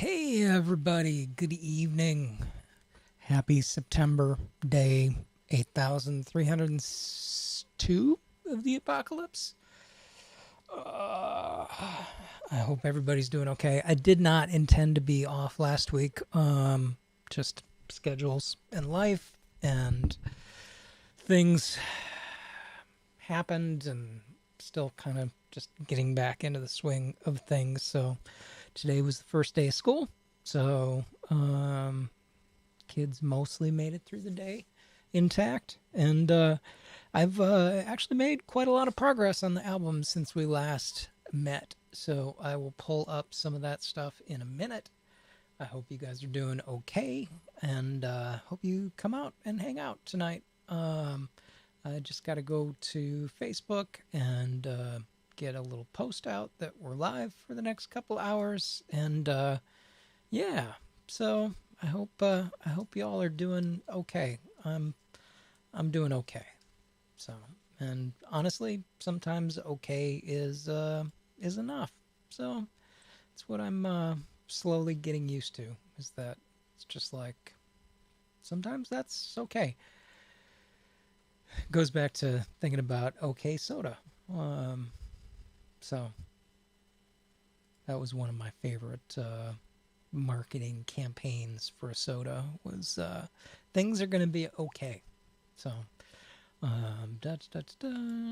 Hey everybody, good evening. Happy September day 8302 of the apocalypse. I hope everybody's doing okay. I did not intend to be off last week. Just schedules and life and things happened, and still kind of just getting back into the swing of things. So today was the first day of school. So kids mostly made it through the day intact, and I've actually made quite a lot of progress on the album since we last met, so I will pull up some of that stuff in a minute. I hope you guys are doing okay, and hope you come out and hang out tonight. I just got to go to Facebook and get a little post out that we're live for the next couple hours, and yeah, so I hope y'all are doing okay. I'm doing okay. So, and honestly, sometimes okay is enough. So it's what I'm slowly getting used to, is that it's just like sometimes that's okay. Goes back to thinking about OK Soda. So that was one of my favorite marketing campaigns for a soda, was things are going to be okay. So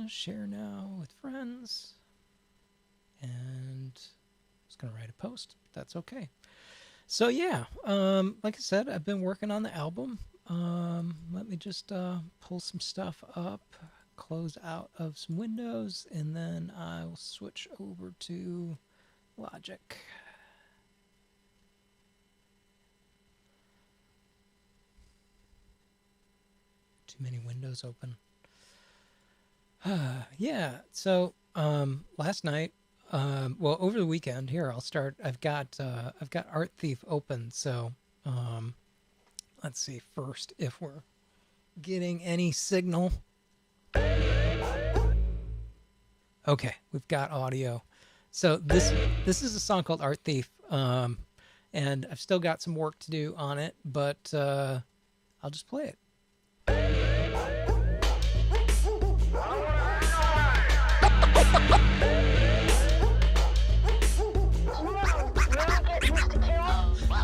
share now with friends, and I was going to write a post. That's okay. So yeah, like I said, I've been working on the album. Let me just pull some stuff up, close out of some windows, and then I'll switch over to Logic. Too many windows open. Yeah, so last night, well, over the weekend, here I'll start. I've got Art Thief open, so let's see first if we're getting any signal. Okay, we've got audio. So this is a song called Art Thief, and I've still got some work to do on it, but I'll just play it.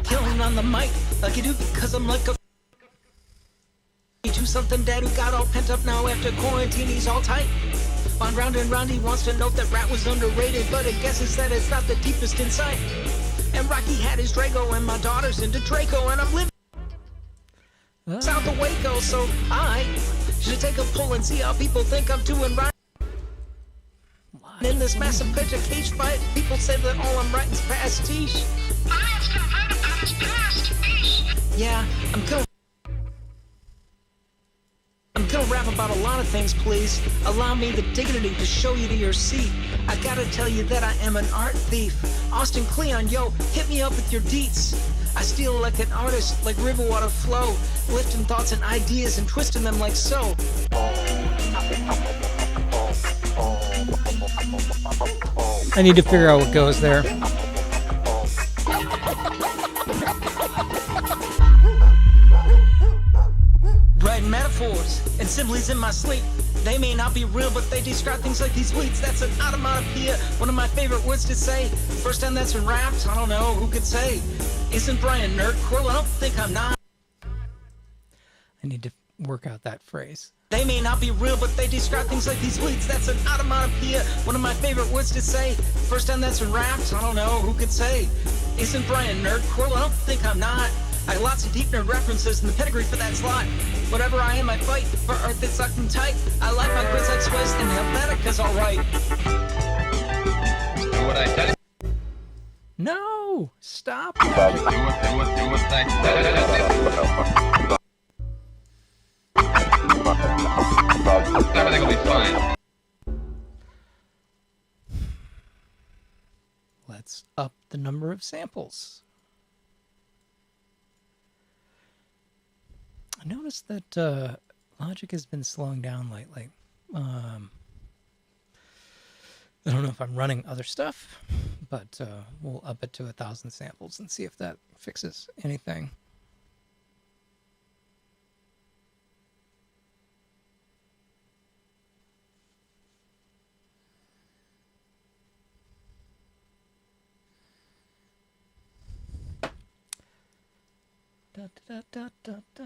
Killing on the mic like you do because I'm like a do something dad who got all pent up now after quarantine. He's all tight on round and round. He wants to note that Rat was underrated, but he guesses that it's not the deepest inside. And Rocky had his Draco, and my daughter's into Draco, and I'm living south of Waco, so I should take a pull and see how people think I'm doing right. In this massive pitch of cage fight, people say that all I'm writing's pastiche. Audience can write about his pastiche. Yeah, I'm gonna rap about a lot of things, please. Allow me the dignity to show you to your seat. I gotta tell you that I am an art thief. Austin Kleon, yo, hit me up with your deets. I steal like an artist, like river water flow, lifting thoughts and ideas and twisting them like so. I need to figure out what goes there. Writing metaphors and similes in my sleep. They may not be real, but they describe things like these bleeds. That's an onomatopoeia, one of my favorite words to say. First time that's been rapped, I don't know, who could say? Isn't Brian nerdcore? I don't think I'm not. I need to work out that phrase. They may not be real, but they describe things like these bleeds. That's an onomatopoeia, one of my favorite words to say. First time that's been rapped, I don't know, who could say? Isn't Brian nerdcore? I don't think I'm not. I got lots of deep nerd references in the pedigree for that slot. Whatever I am, I fight for art that's sucked and tight. I like my quiz like Swiss, and Helvetica's alright. Do what I tell you. No! Stop! Do what I tell you. Everything will be fine. Let's up the number of samples. I noticed that Logic has been slowing down lately. I don't know if I'm running other stuff, but we'll up it to 1,000 samples and see if that fixes anything. Da, da, da, da, da.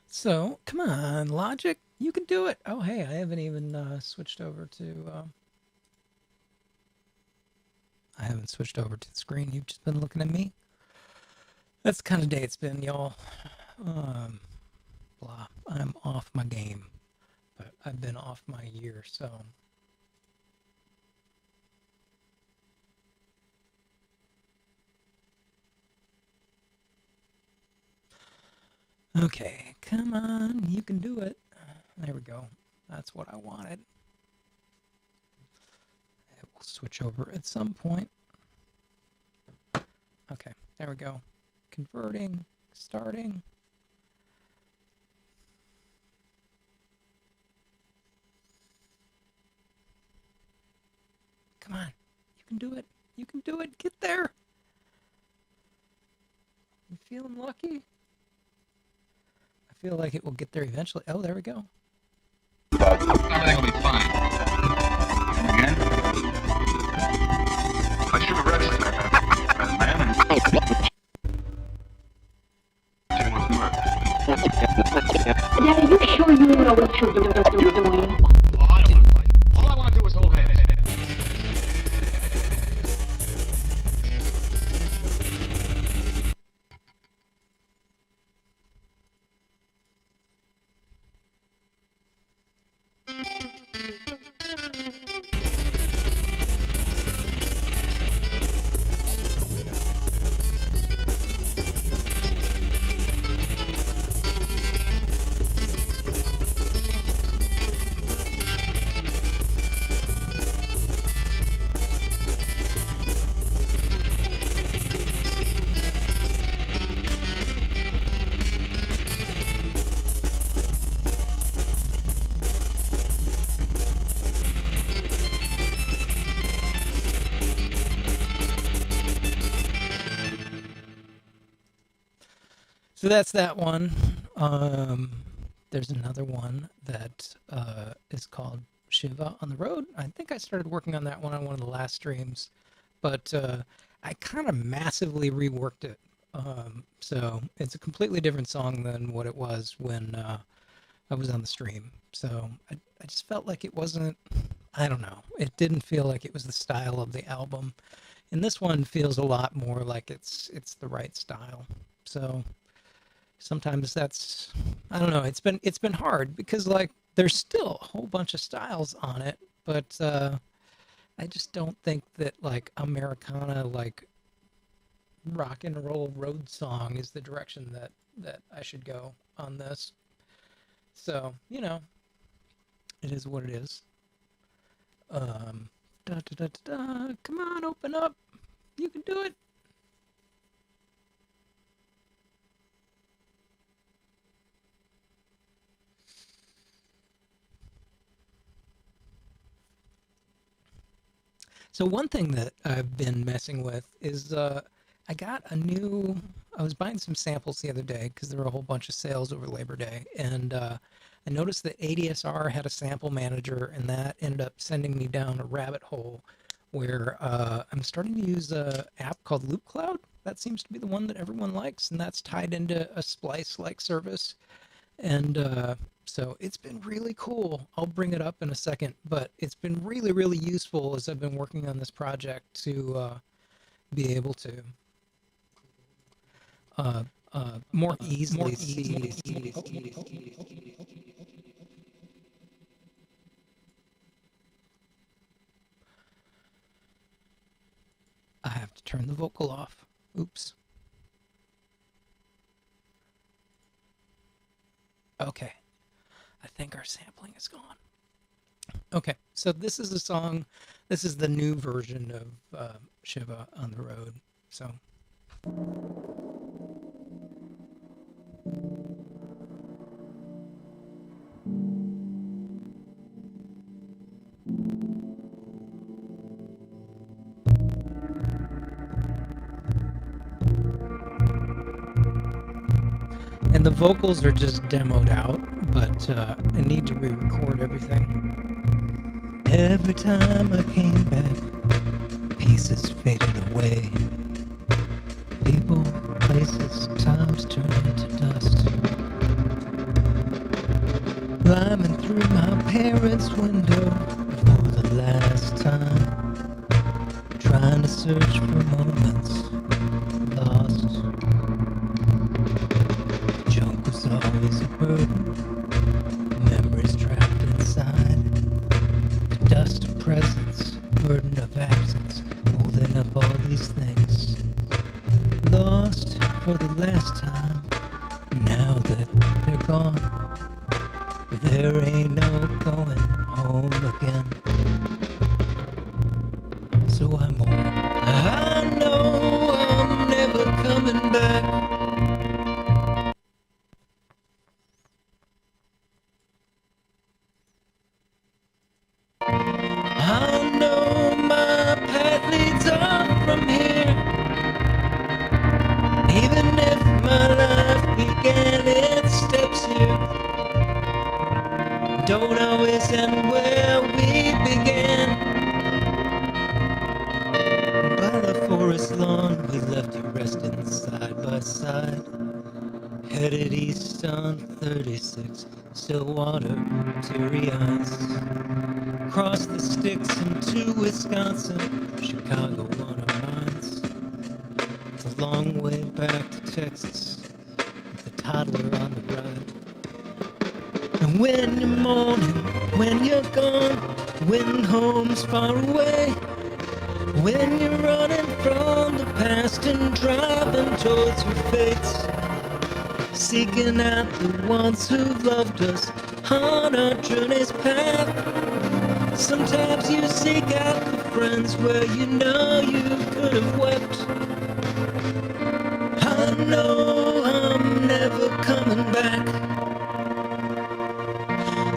So, come on, Logic, you can do it. Oh, hey, I haven't even switched over to. I haven't switched over to the screen. You've just been looking at me. That's the kind of day it's been, y'all. Blah. I'm off my game, but I've been off my year, so. Okay, come on, you can do it. There we go. That's what I wanted. It will switch over at some point. Okay, there we go. Converting, starting. Come on, you can do it. You can do it. Get there. You feeling lucky? I feel like it will get there eventually. Oh, there we go. Everything will be fine. Again? I should have read it, man. Daddy, you sure you know what you're doing? Oh, I don't want to fight. All I want to do is hold hands. So that's that one. There's another one that is called Shiva on the Road. I think I started working on that one on one of the last streams, but I kind of massively reworked it. So it's a completely different song than what it was when I was on the stream. So I just felt like it wasn't, I don't know, it didn't feel like it was the style of the album. And this one feels a lot more like it's the right style. So sometimes that's, I don't know, it's been hard because like there's still a whole bunch of styles on it, but I just don't think that like Americana, like rock and roll road song is the direction that I should go on this. So, you know, it is what it is. Da, da, da, da, da. Come on, open up. You can do it. So one thing that I've been messing with is I got a new. I was buying some samples the other day because there were a whole bunch of sales over Labor Day, and I noticed that ADSR had a sample manager, and that ended up sending me down a rabbit hole where I'm starting to use an app called Loop Cloud. That seems to be the one that everyone likes, and that's tied into a Splice-like service. And so it's been really cool. I'll bring it up in a second, but it's been really, really useful as I've been working on this project to be able to more easily see. I have to turn the vocal off. Oops. Okay. I think our sampling is gone. Okay, so this is a song. This is the new version of Shiva on the Road. So. And the vocals are just demoed out, but I need to re-record everything. Every time I came back, pieces faded away. People, places, times turned into dust. Climbing through my parents' window for the last time, trying to search for moments lost. Junk was always a burden, memories trapped inside. The dust of presence, burden of absence, holding up all these things. Lost for the last time, now that they're gone. There ain't no going home again. So I'm on. I know I'm never coming back. I know my path leads on from here. Even if my life began its steps here, don't always end where we began. By the forest lawn, we left you resting side by side. Headed east on 36, still water, teary eyes. Across the sticks into Wisconsin, Chicago on our minds. It's a long way back to Texas, with the toddler on the ride. And when you're mourning, when you're gone, when home's far away, when you're running from the past and driving towards your fates, seeking out the ones who've loved us on our journey's path. Sometimes you seek out the friends where you know you could have wept. I know I'm never coming back.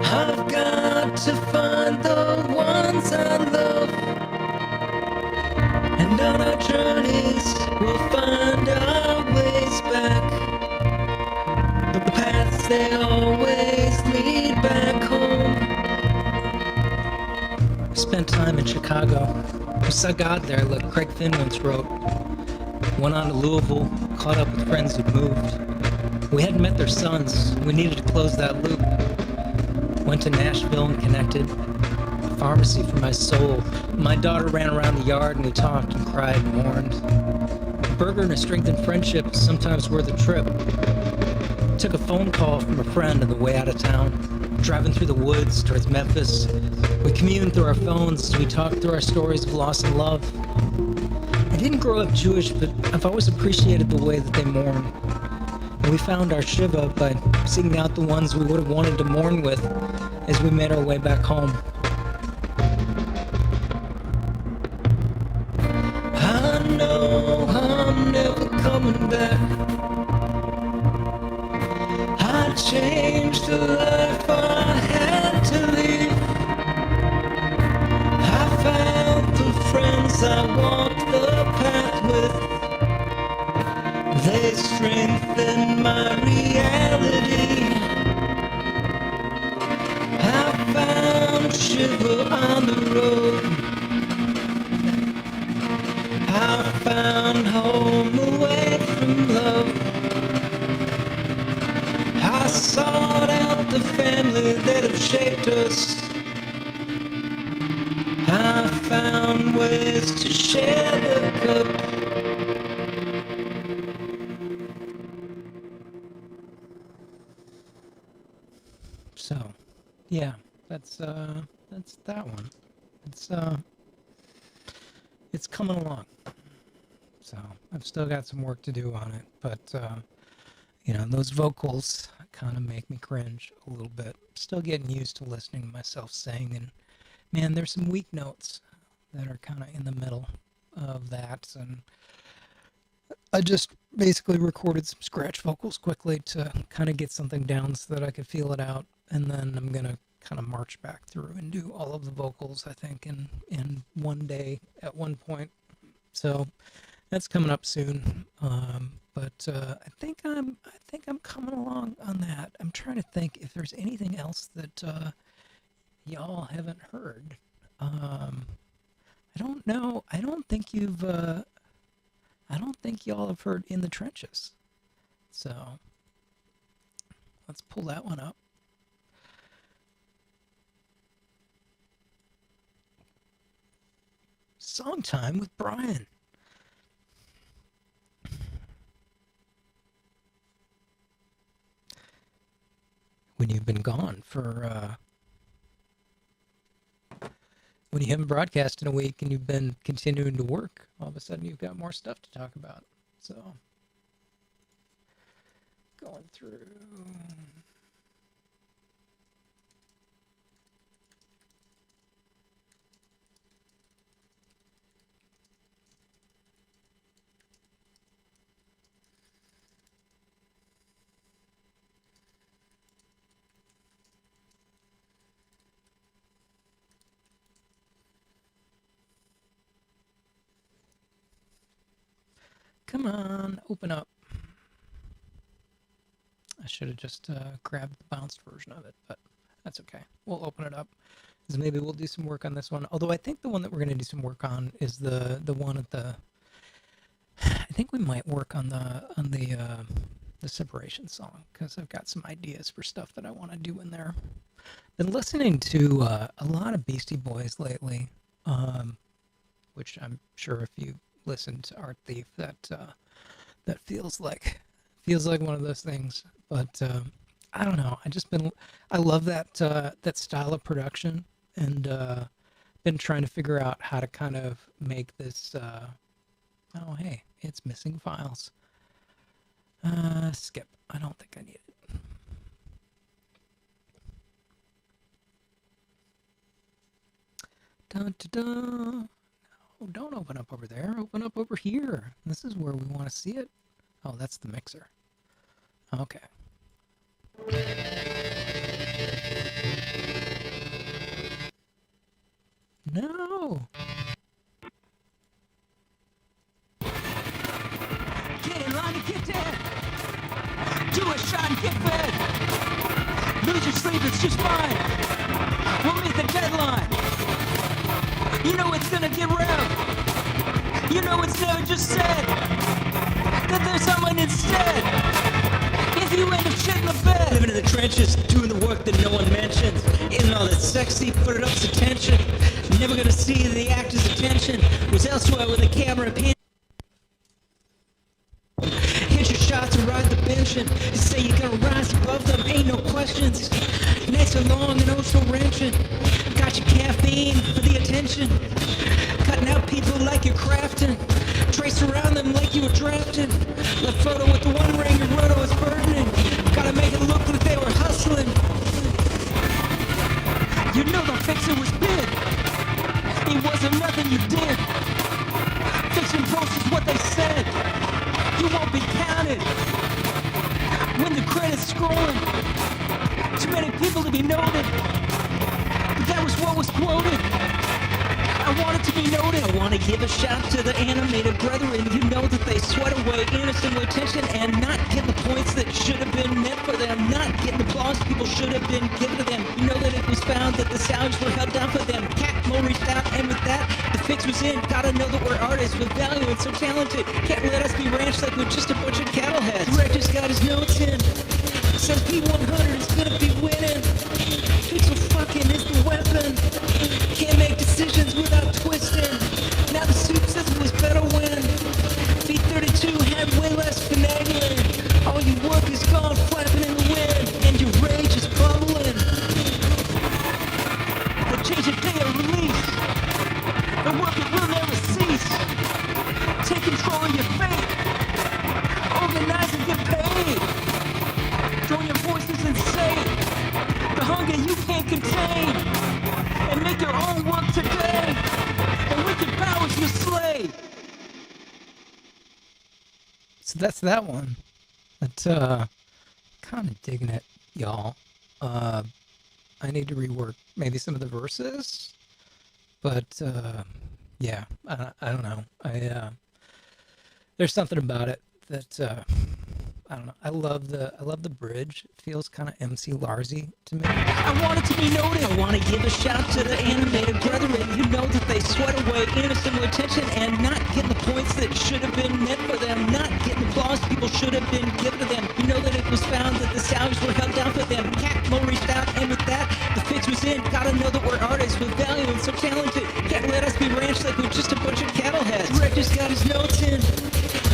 I've got to find the ones I love, and on our journeys we'll find our ways back. But the paths, they always lead back home. I spent time in Chicago. I saw God there, like Craig Finn once wrote. Went on to Louisville, caught up with friends who'd moved. We hadn't met their sons. We needed to close that loop. Went to Nashville and connected. Pharmacy for my soul. My daughter ran around the yard and we talked and cried and mourned. A burger and a strengthened friendship is sometimes worth a trip. Took a phone call from a friend on the way out of town. Driving through the woods towards Memphis. We communed through our phones as we talked through our stories of loss and love. I didn't grow up Jewish, but I've always appreciated the way that they mourn. And we found our Shiva by seeking out the ones we would have wanted to mourn with as we made our way back home. I know I'm never coming back. I changed the life I had to live. I found the friends I walked the path with. They strengthen my reality. I found Shiva on the road. I found home away from love. I sought out the family that have shaped us. I found ways to share the cup. So, yeah, that's that one. It's coming along. So I've still got some work to do on it, but those vocals kind of make me cringe a little bit. Still getting used to listening to myself sing, and man, there's some weak notes that are kind of in the middle of that, and I just basically recorded some scratch vocals quickly to kind of get something down so that I could feel it out, and then I'm gonna kind of march back through and do all of the vocals, I think, in one day at one point. So that's coming up soon. But I think I'm coming along on that. I'm trying to think if there's anything else that y'all haven't heard. I don't know. I don't think y'all have heard In the Trenches. So let's pull that one up. Song time with Brian. When you've been gone for when you haven't broadcast in a week and you've been continuing to work, all of a sudden you've got more stuff to talk about. So, going through. Come on, open up. I should have just grabbed the bounced version of it, but that's okay. We'll open it up. Because maybe we'll do some work on this one. Although I think the one that we're going to do some work on is the one at the. I think we might work on the separation song because I've got some ideas for stuff that I want to do in there. Been listening to a lot of Beastie Boys lately, which I'm sure if you listen to Art Thief, that feels like one of those things. But I don't know. I love that style of production, and been trying to figure out how to kind of make this. Oh, hey, it's missing files. Skip. I don't think I need it. Dun, dun, dun. Oh, don't open up over there. Open up over here. This is where we want to see it. Oh, that's the mixer. Okay. No. Get in line and get dead. Do a shot and get fed. Lose your sleep, it's just fine. We'll meet the deadline. You know it's gonna get real. You know it's never just said that there's someone instead. If you end up shit in the bed, living in the trenches, doing the work that no one mentions, in all that sexy, put it up to tension. Never gonna see the actor's attention was elsewhere with a camera and pin. Hit your shots and ride the bench and say you're gonna rise above them, ain't no questions. Nights are long and oh so wrenching. Got your caffeine for the attention. Cutting out people like you're crafting. Trace around them like you were drafting. Left photo with the one ring your roto is burdening. Gotta make it look like they were hustling. You know the fixer was big. It wasn't nothing you did. Fiction post is what they said. You won't be counted. When the credits scrolling. Too many people to be noted. But that was what was quoted. I want it to be noted. I want to give a shout to the animated brethren. You know that they sweat away innocent attention and not get the points that should have been meant for them. Not getting applause people should have been given to them. You know that it was found that the salaries were held down for them. Cat Mo reached out, and with that, the fix was in. Gotta know that we're artists with value and so talented. Can't let us be ranched like we're just a bunch of cattle heads. Director's got his notes in. Says P100 is gonna be winning. Pixel fucking is the weapon. Can't make decisions without twisting. Now the suit says it was better when V32 had way less finagling. All your work is gone flapping in the wind, and your rage is bubbling. But change the day of release. The work it will never cease. Take control of your fate. Organize and get paid. Join your voices and say the hunger you can't contain. And make your own work today. And wicked powers you slay. So that's that one. That's kind of digging it, y'all. I need to rework maybe some of the verses, but yeah, I don't know. There's something about it that I don't know. I love the bridge. It feels kind of MC Larsy to me. I want it to be noted. I want to give a shout to the animated brethren. You know that they sweat away innocent attention and not getting the points that should have been meant for them. Not getting applause people should have been given to them. You know that it was found that the salaries were held down for them. Cat Mo reached out, and with that, the fix was in. Gotta know that we're artists with value and so talented. Can't let us be ranched like we're just a bunch of cattle heads. Red just got his notes in.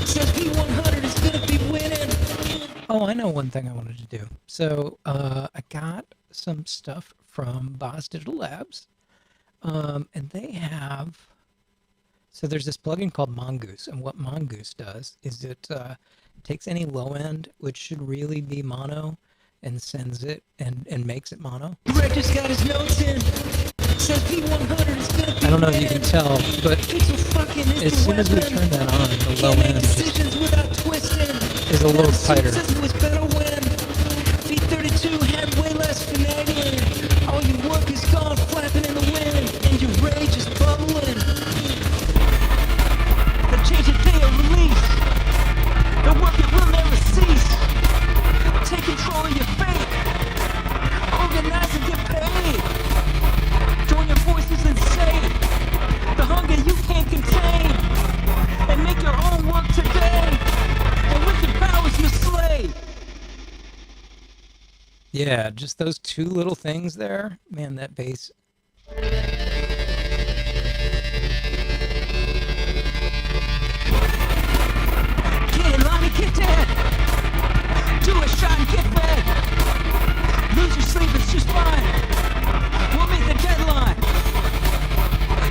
Says P100 is gonna be winning. Oh, I know one thing I wanted to do. So I got some stuff from Boz Digital Labs, and they have. So there's this plugin called Mongoose, and what Mongoose does is it takes any low end, which should really be mono, and sends it and makes it mono. Red just got his notes in. Says P100 is gonna be I don't know if you can tell, but as soon as we turn that on, the low end is a little tighter. V32 had way less finagling. All your work is gone flapping in the wind, and your rage is bubbling. The change of day of release. The work it will never cease. Take control of your fate. Organize and get paid. Join your voices and say the hunger you can't contain. And make your own work today. And with your powers you slay. Yeah, just those two little things there. Man, that bass. Get in line and get dead. Do a shot and get fed. Lose your sleep, it's just fine. We'll meet the deadline.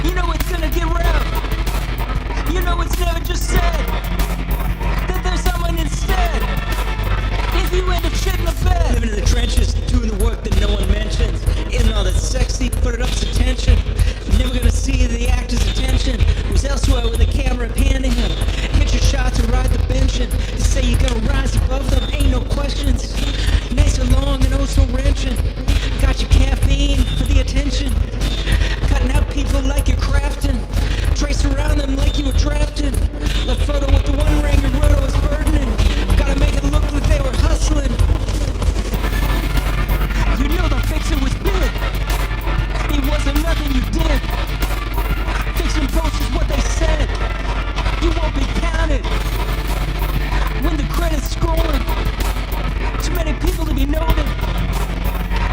You know it's gonna get real. You know it's never just said that there's someone instead. If you end up shitting the bed. Living in the trenches, doing the work that no one mentions. In all that sexy, put it up to tension. Never gonna see the actor's attention. Who's elsewhere with a camera panning him. Hit your shots and ride the benching. They say you're gonna rise above them, ain't no questions. Nice and long and oh so wrenching. Got your caffeine for the attention. Cutting out people like you're crafting. Trace around them like you were drafted. Left photo with the one ring your roto is burdening. Gotta make it look like they were hustling. You know the fixing was big. It wasn't nothing you did. Fixing posts is what they said. You won't be counted. When the credits scrolling. Too many people to be noted.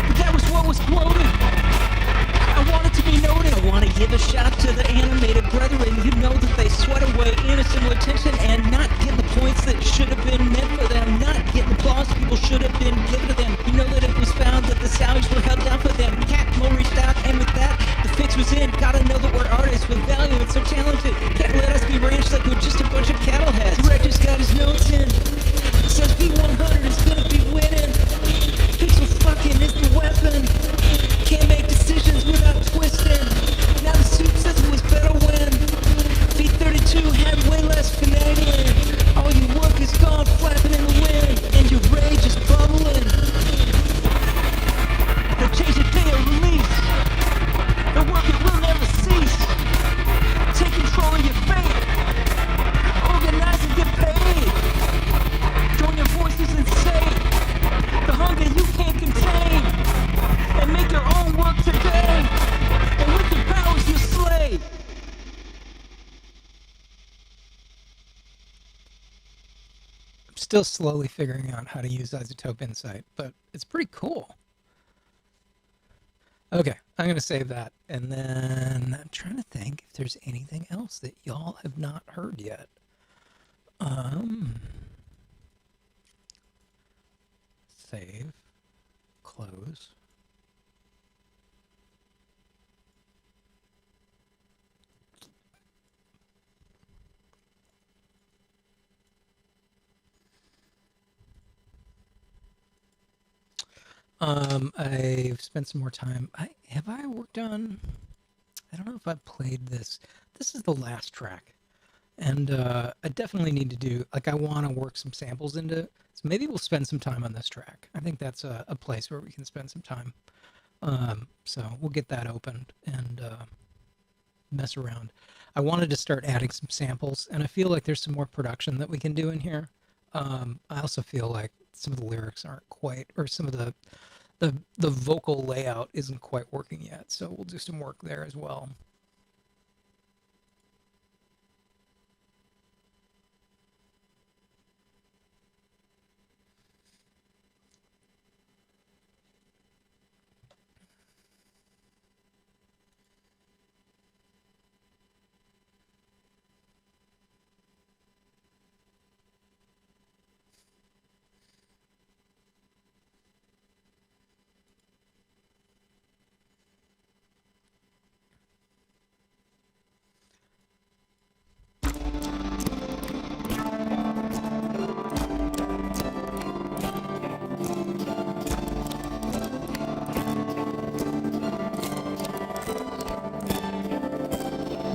But that was what was quoted. I want it to be noted. I want to give a shout to the animated brethren. You know that they sweat away innocent attention and not getting the points that should have been meant for them. Not getting applause people should have been given to them. You know that it was found that the salaries were held down for them. Cat Mo reached out, and with that, the fix was in. Gotta know that we're artists with value and so talented. Can't let us be ranched like we're just a bunch of cattle heads. Red just got his notes in. Says P100 is gonna be winning. Pixel fucking is the weapon. Can't make decisions without twisting. Now the suit says it was better when V32 had way less finagling. All your work is gone flapping in the wind, and your rage is bubbling. The change of day of release. The work it will never cease. Take control of your fate. Organize and get paid. Join your voices and say the hunger you can't contain. And make your own work today. And with your powers you slay. I'm still slowly figuring out how to use Isotope Insight, but it's pretty cool. Okay, I'm going to save that. And then I'm trying to think if there's anything else that y'all have not heard yet. Save. Close. I've spent some more time. Have I worked on? I don't know if I played this. This is the last track, and I definitely need to do. Like, I want to work some samples into it. So maybe we'll spend some time on this track. I think that's a place where we can spend some time. So we'll get that opened, and mess around. I wanted to start adding some samples, and I feel like there's some more production that we can do in here. I also feel like some of the lyrics aren't quite, or some of the vocal layout isn't quite working yet, so we'll do some work there as well.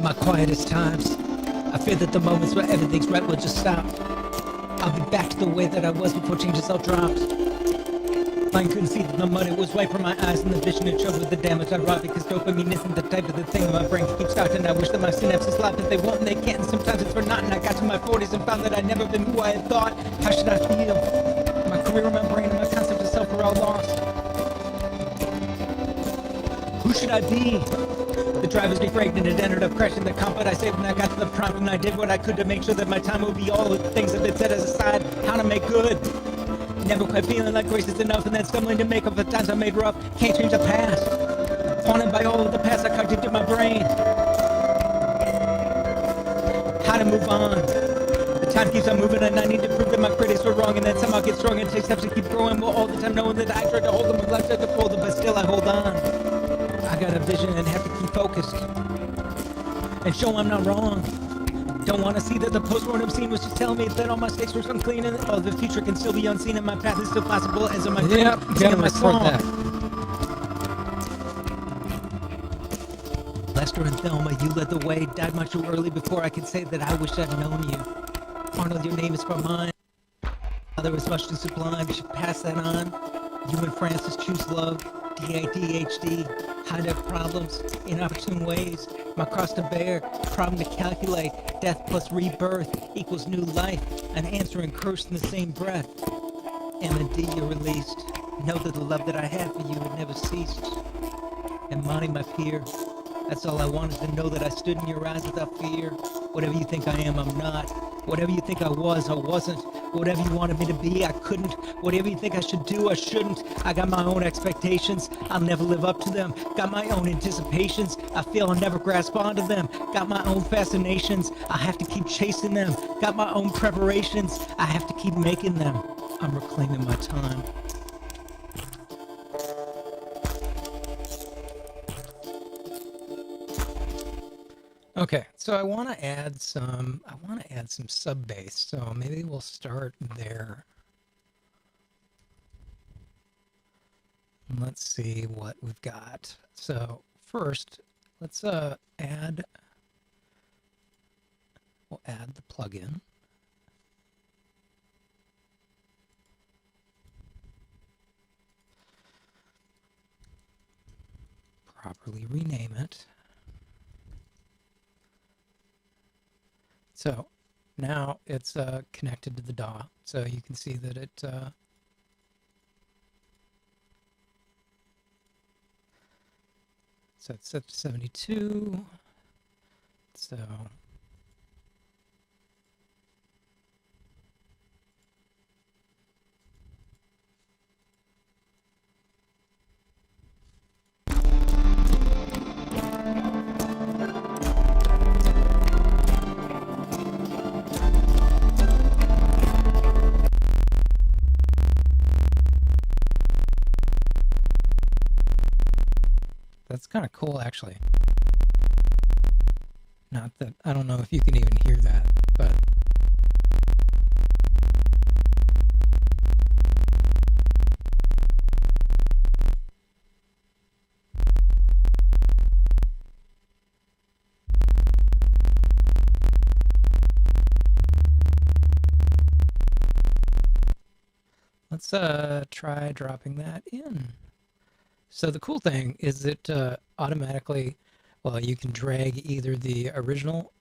My quietest times, I fear that the moments where everything's right will just stop. I'll be back to the way that I was before changes all dropped. Mind couldn't see that the money was right from my eyes, and the vision had showed with the damage I wrought, because dopamine isn't the type of the thing my brain keeps starting. I wish that my synapses laughed if they want and they can't, and sometimes it's for naught. And I got to my 40s and found that I'd never been who I had thought. How should I feel? My career, my brain, and my concept of self were all lost. Who should I be? The driver's defragged and it ended up crashing the comp, but I saved when I got to the prompt, and I did what I could to make sure that my time would be all the things that had been set aside, how to make good. Never quite feeling like grace is enough, and then stumbling to make up the times I made rough. Can't change the past. Haunted by all of the past I carved into my brain. How to move on. The time keeps on moving, and I need to prove that my critics were wrong, and then somehow get strong and take steps to keep growing. Well, all the time knowing that I tried to hold them with life, tried to fold them, but still I hold on. I got a vision and have to keep focused and show I'm not wrong. Don't want to see that the post-mortem scene was just telling me that all my mistakes were unclean, and all the future can still be unseen, and my path is still possible as on my brain. Yep, gotta my record song. that. Lester and Thelma, you led the way, died much too early before I could say that I wish I'd known you. Arnold, your name is for mine. There was much too sublime, you should pass that on. You and Francis choose love, DADHD, high-def problems, inopportune ways, my cross to bear, problem to calculate, death plus rebirth equals new life, an answering curse in the same breath. M&D, you're released. Know that the love that I had for you had never ceased. And Monty, my peer, that's all I wanted to know, that I stood in your eyes without fear. Whatever you think I am, I'm not. Whatever you think I was, I wasn't. Whatever you wanted me to be, I couldn't. Whatever you think I should do, I shouldn't. I got my own expectations, I'll never live up to them. Got my own anticipations, I feel I'll never grasp onto them. Got my own fascinations, I have to keep chasing them. Got my own preparations, I have to keep making them. I'm reclaiming my time. Okay, so I want to add some sub bass, so maybe we'll start there. And let's see what we've got. So first, let's we'll add the plugin. Properly rename it. So now it's connected to the DAW, so you can see that it so it's set to 72. So that's kind of cool, actually. Not that, I don't know if you can even hear that, but let's try dropping that in. So the cool thing is it automatically Well, you can drag either the original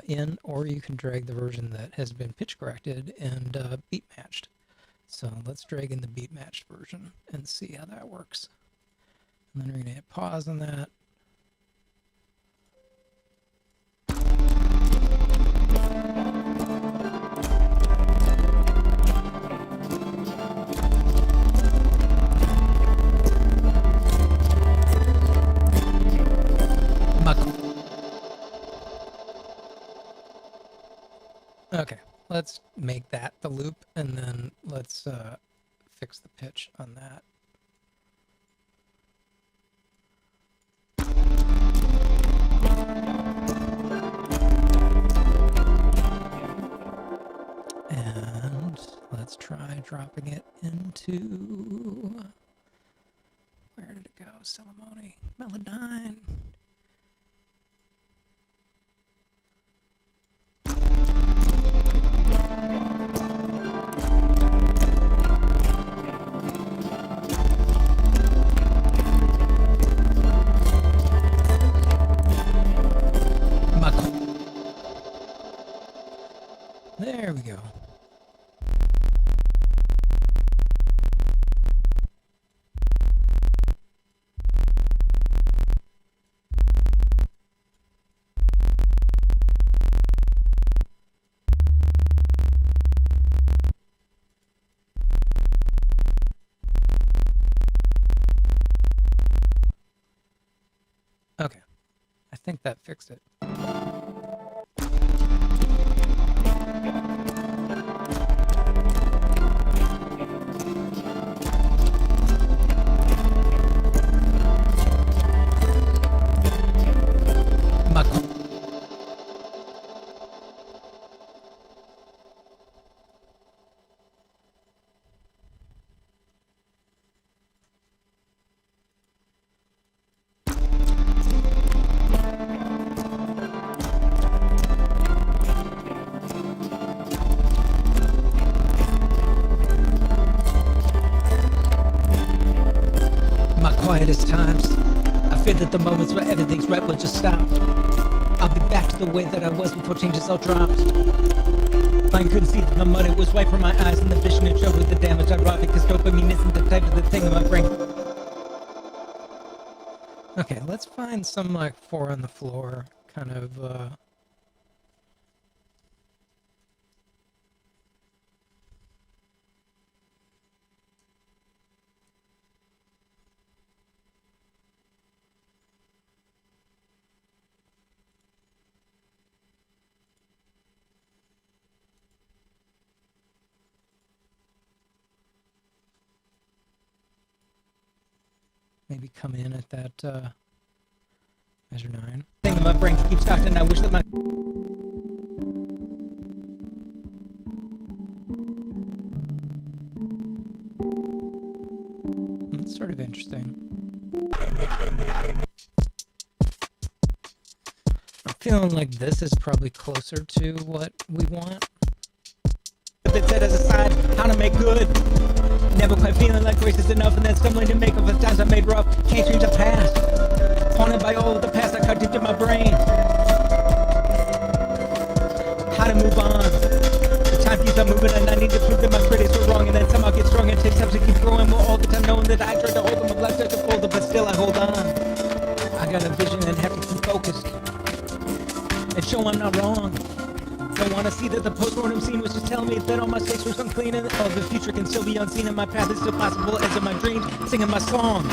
in, or you can drag the version that has been pitch corrected and beat matched. So let's drag in the beat matched version and see how that works. And then we're going to hit pause on that. Okay, let's make that the loop, and then let's fix the pitch on that. And let's try dropping it into, where did it go? Ceremony, Melodyne. There we go. Okay, I think that fixed it. Quietest times, I fear that the moments where everything's right will just stop. I'll be back to the way that I was before changes all dropped. Mine couldn't see that my money was white from my eyes, and the vision it showed with the damage I wrought, because dopamine isn't the type of the thing in my brain. Okay, let's find some like 4 on the floor kind of maybe come in at that measure 9. Thing in my brain keeps talking, and I wish that my it's sort of interesting. I'm feeling like this is probably closer to what we want. Bit set as a side, how to make good. Never quite feeling like grace is enough, and then stumbling to make up for the times I made rough. Can't change the past. Haunted by all of the past I cut into my brain. How to move on. The time keeps on moving, and I need to prove that my critics were wrong, and then somehow get strong and take steps to keep growing. Well, all the time knowing that I tried to hold them, my life starts to fold them, but still I hold on. I got a vision and have to keep focused and show I'm not wrong. Don't want to see that the post-mortem scene was just telling me that all my mistakes were unclean, and all the future can still be unseen, and my path is still possible as in my dreams, singing my song.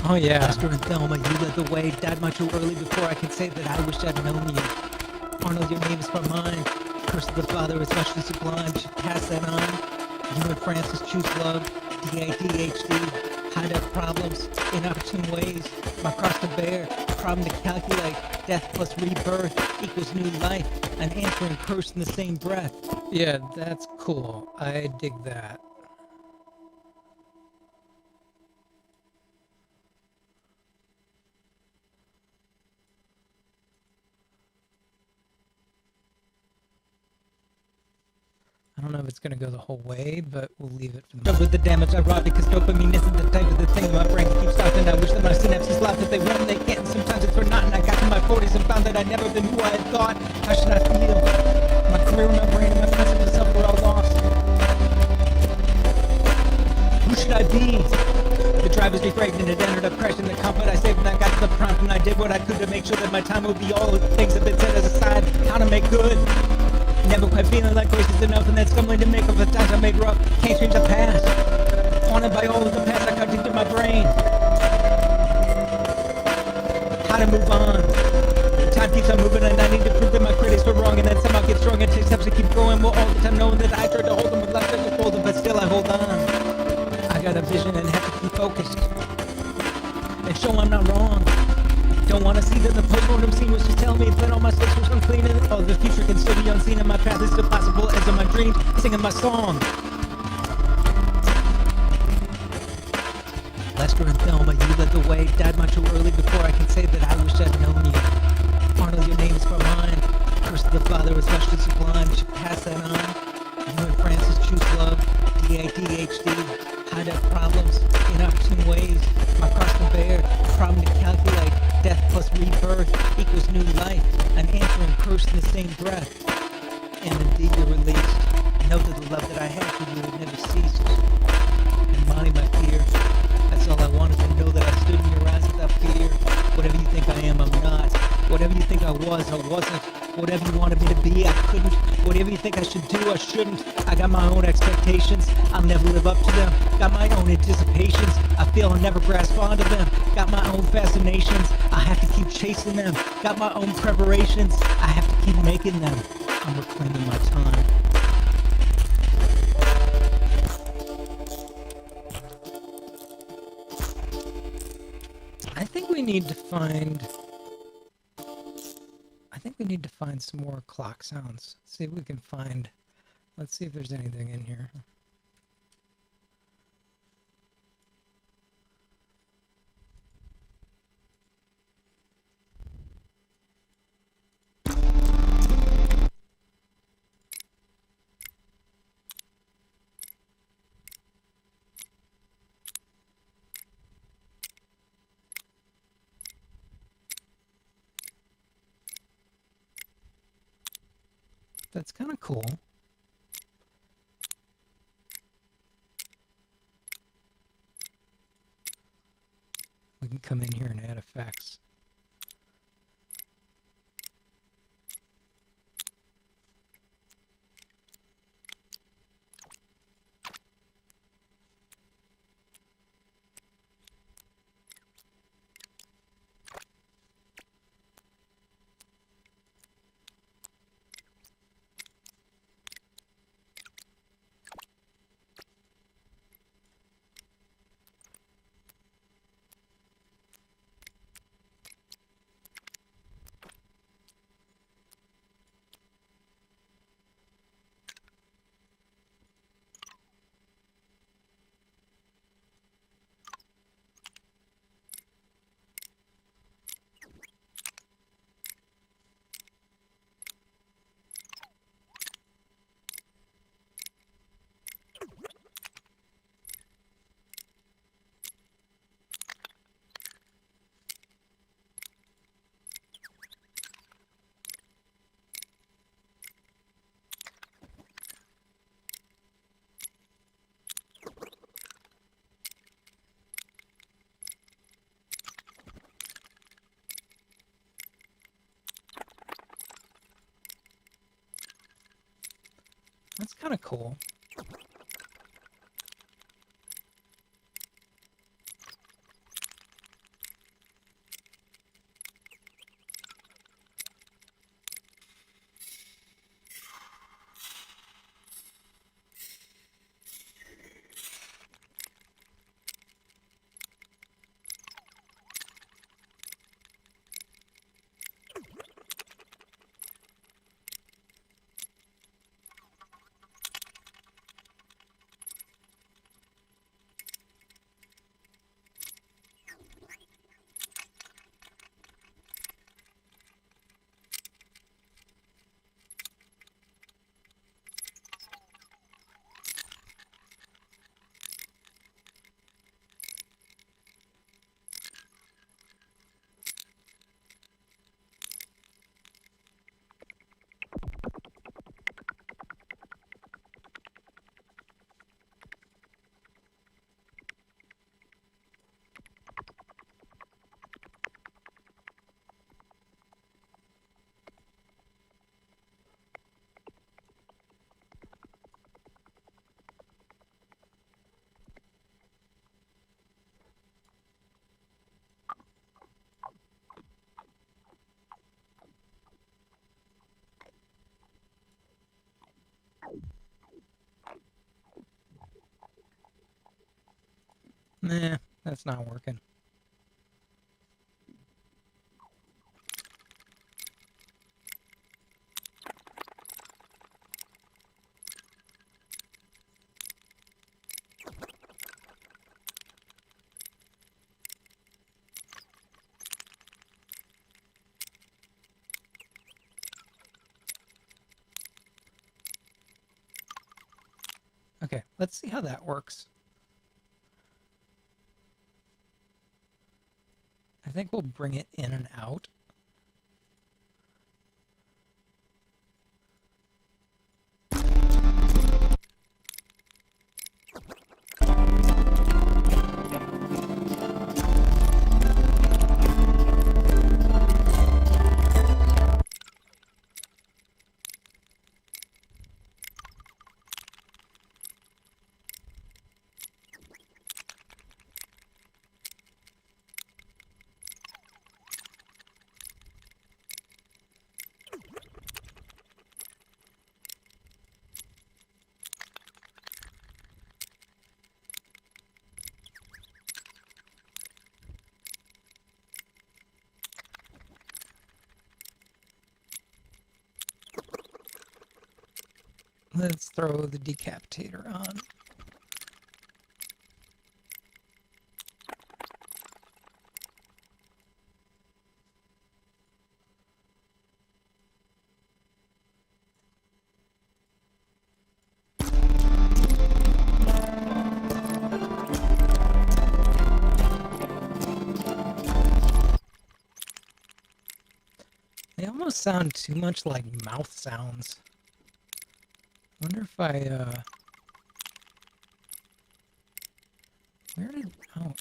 Oh yeah. Buster and Thelma, you led the way, died much too early before I could say that I wish I'd known you. Arnold, your name is from mine. Curse of the Father is much too sublime, should pass that on. You and Francis choose love, DADHD, hide up problems, inopportune ways, my cross to bear, problem to calculate, death plus rebirth equals new life, an answering curse in the same breath. Yeah, that's cool. I dig that. I don't know if it's gonna go the whole way, but we'll leave it for the But with the damage I wrought, because dopamine isn't the type of the thing my brain keeps stopping. I wish that my synapses laughed that they won't and they can't, and sometimes it's for naught. And I got to my 40s and found that I'd never been who I had thought. How should I feel? My career, my brain, and my concept of self were all lost. Who should I be? The driver's defragged and it ended up crashing the comfort I saved, and I got to the prompt and I did what I could to make sure that my time would be all the things that been set as aside. How to make good. Never quite feeling like grace is enough, and then stumbling to make up the times I made rough. Can't change the past. Haunted by all of the past I cut into my brain. How to move on. Time keeps on moving and I need to prove that my critics were wrong, and then somehow get strong and take steps to keep going. Well, all the time knowing that I tried to hold them with left to fold them, but still I hold on. I got a vision and have to keep focused and show I'm not wrong. Don't want to see that the post-mortem scene was just telling me that all my stakes were unclean, and oh, the future can still be unseen, and my path is still possible as in my dreams, singing my song. Lester and Thelma, you led the way, died much too early before I can say that I wish I'd known you. Arnold, your name is for mine. Curse of the father is much too sublime. You should pass that on. You and Francis choose love. DADHD, hide-up problems, inopportune ways. My cross to bear, problem to calculate. Death plus rebirth equals new life. An answer and curse in the same breath. And indeed you're released. Know that the love that I had for you would never cease. Embodying my fear. That's all I wanted to know, that I stood in your eyes without fear. Whatever you think I am, I'm not. Whatever you think I was, I wasn't. Whatever you wanted me to be, I couldn't. Whatever you think I should do, I shouldn't. I got my own expectations, I'll never live up to them. Got my own anticipations, I feel I'll never grasp onto them. Got my own fascinations, I have to keep chasing them. Got my own preparations, I have to keep making them. I'm reclaiming my time. I think we need to find some more clock sounds. See if we can find. Let's see if there's anything in here. That's kind of cool. We can come in here and add effects. That's kind of cool. Nah, that's not working. Okay, let's see how that works. I think we'll bring it in and out. Let's throw the decapitator on. They almost sound too much like mouth sounds. Wonder if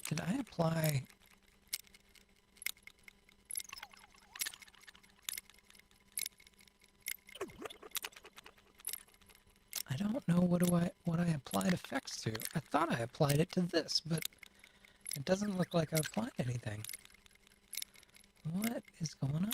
did I apply? I don't know what I applied effects to. I thought I applied it to this, but it doesn't look like I applied anything. What is going on?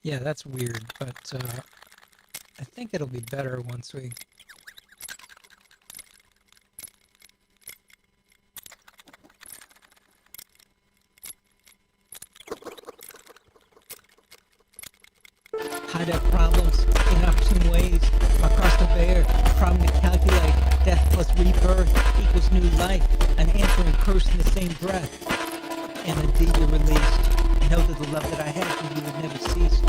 Yeah, that's weird, but I think it'll be better once we... Hide out problems in opportune ways. My cross to bear, problem to calculate. Death plus rebirth equals new life. An answer and curse in the same breath. And the deed you released. I know that the love that I had for you would never cease.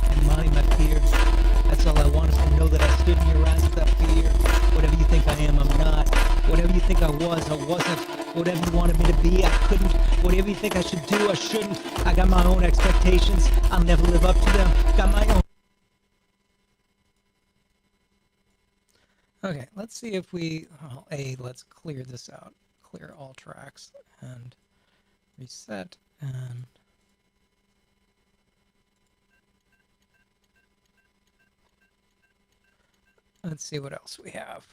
And Monty, my peer, that's all I want is to know that I stood in your eyes without fear. Whatever you think I am, I'm not. Whatever you think I was, I wasn't. Whatever you wanted me to be, I couldn't. Whatever you think I should do, I shouldn't. I got my own expectations. I'll never live up to them. Got my own. Okay, let's see if we... Oh, let's clear this out. Clear all tracks and reset and... Let's see what else we have.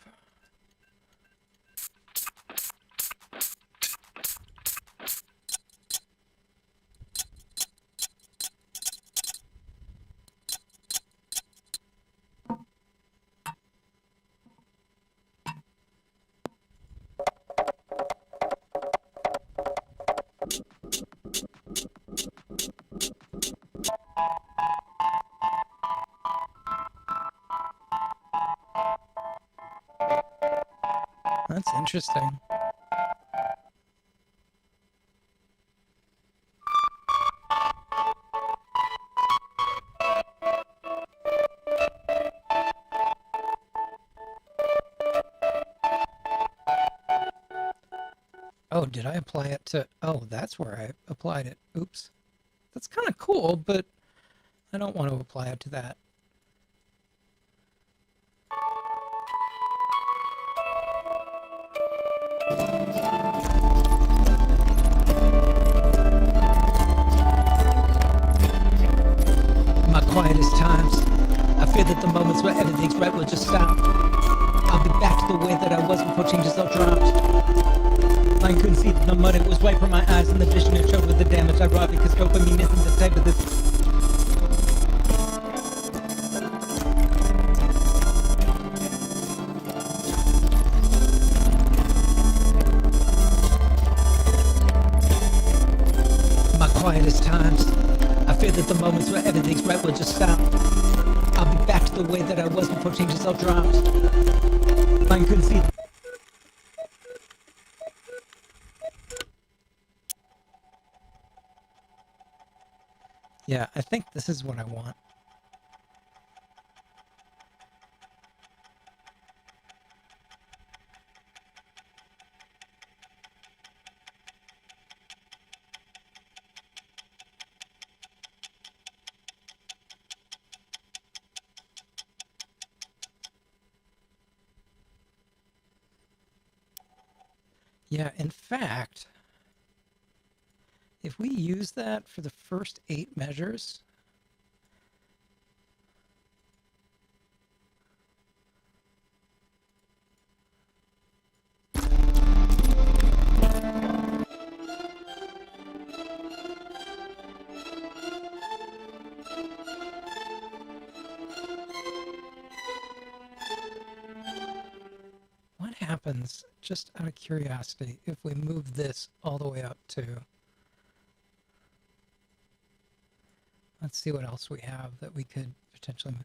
That's interesting. Oh, did I apply it to... Oh, that's where I applied it. Oops. That's kind of cool, but I don't want to apply it to that. My quietest times, I fear that the moments where everything's right will just stop. I'll be back to the way that I was before changes all dropped. I couldn't see the mud, it was white from my eyes, and the vision it showed with the damage I wrought, because dopamine isn't the type of this. My quietest times, I fear that the moments where everything's right will just stop. I'll be back to the way that I was before changes all dropped. I couldn't see. Yeah, I think this is what I want. Yeah, in fact, if we use that for the first 8 measures, what happens, just out of curiosity, if we move this all the way up to... Let's see what else we have that we could potentially...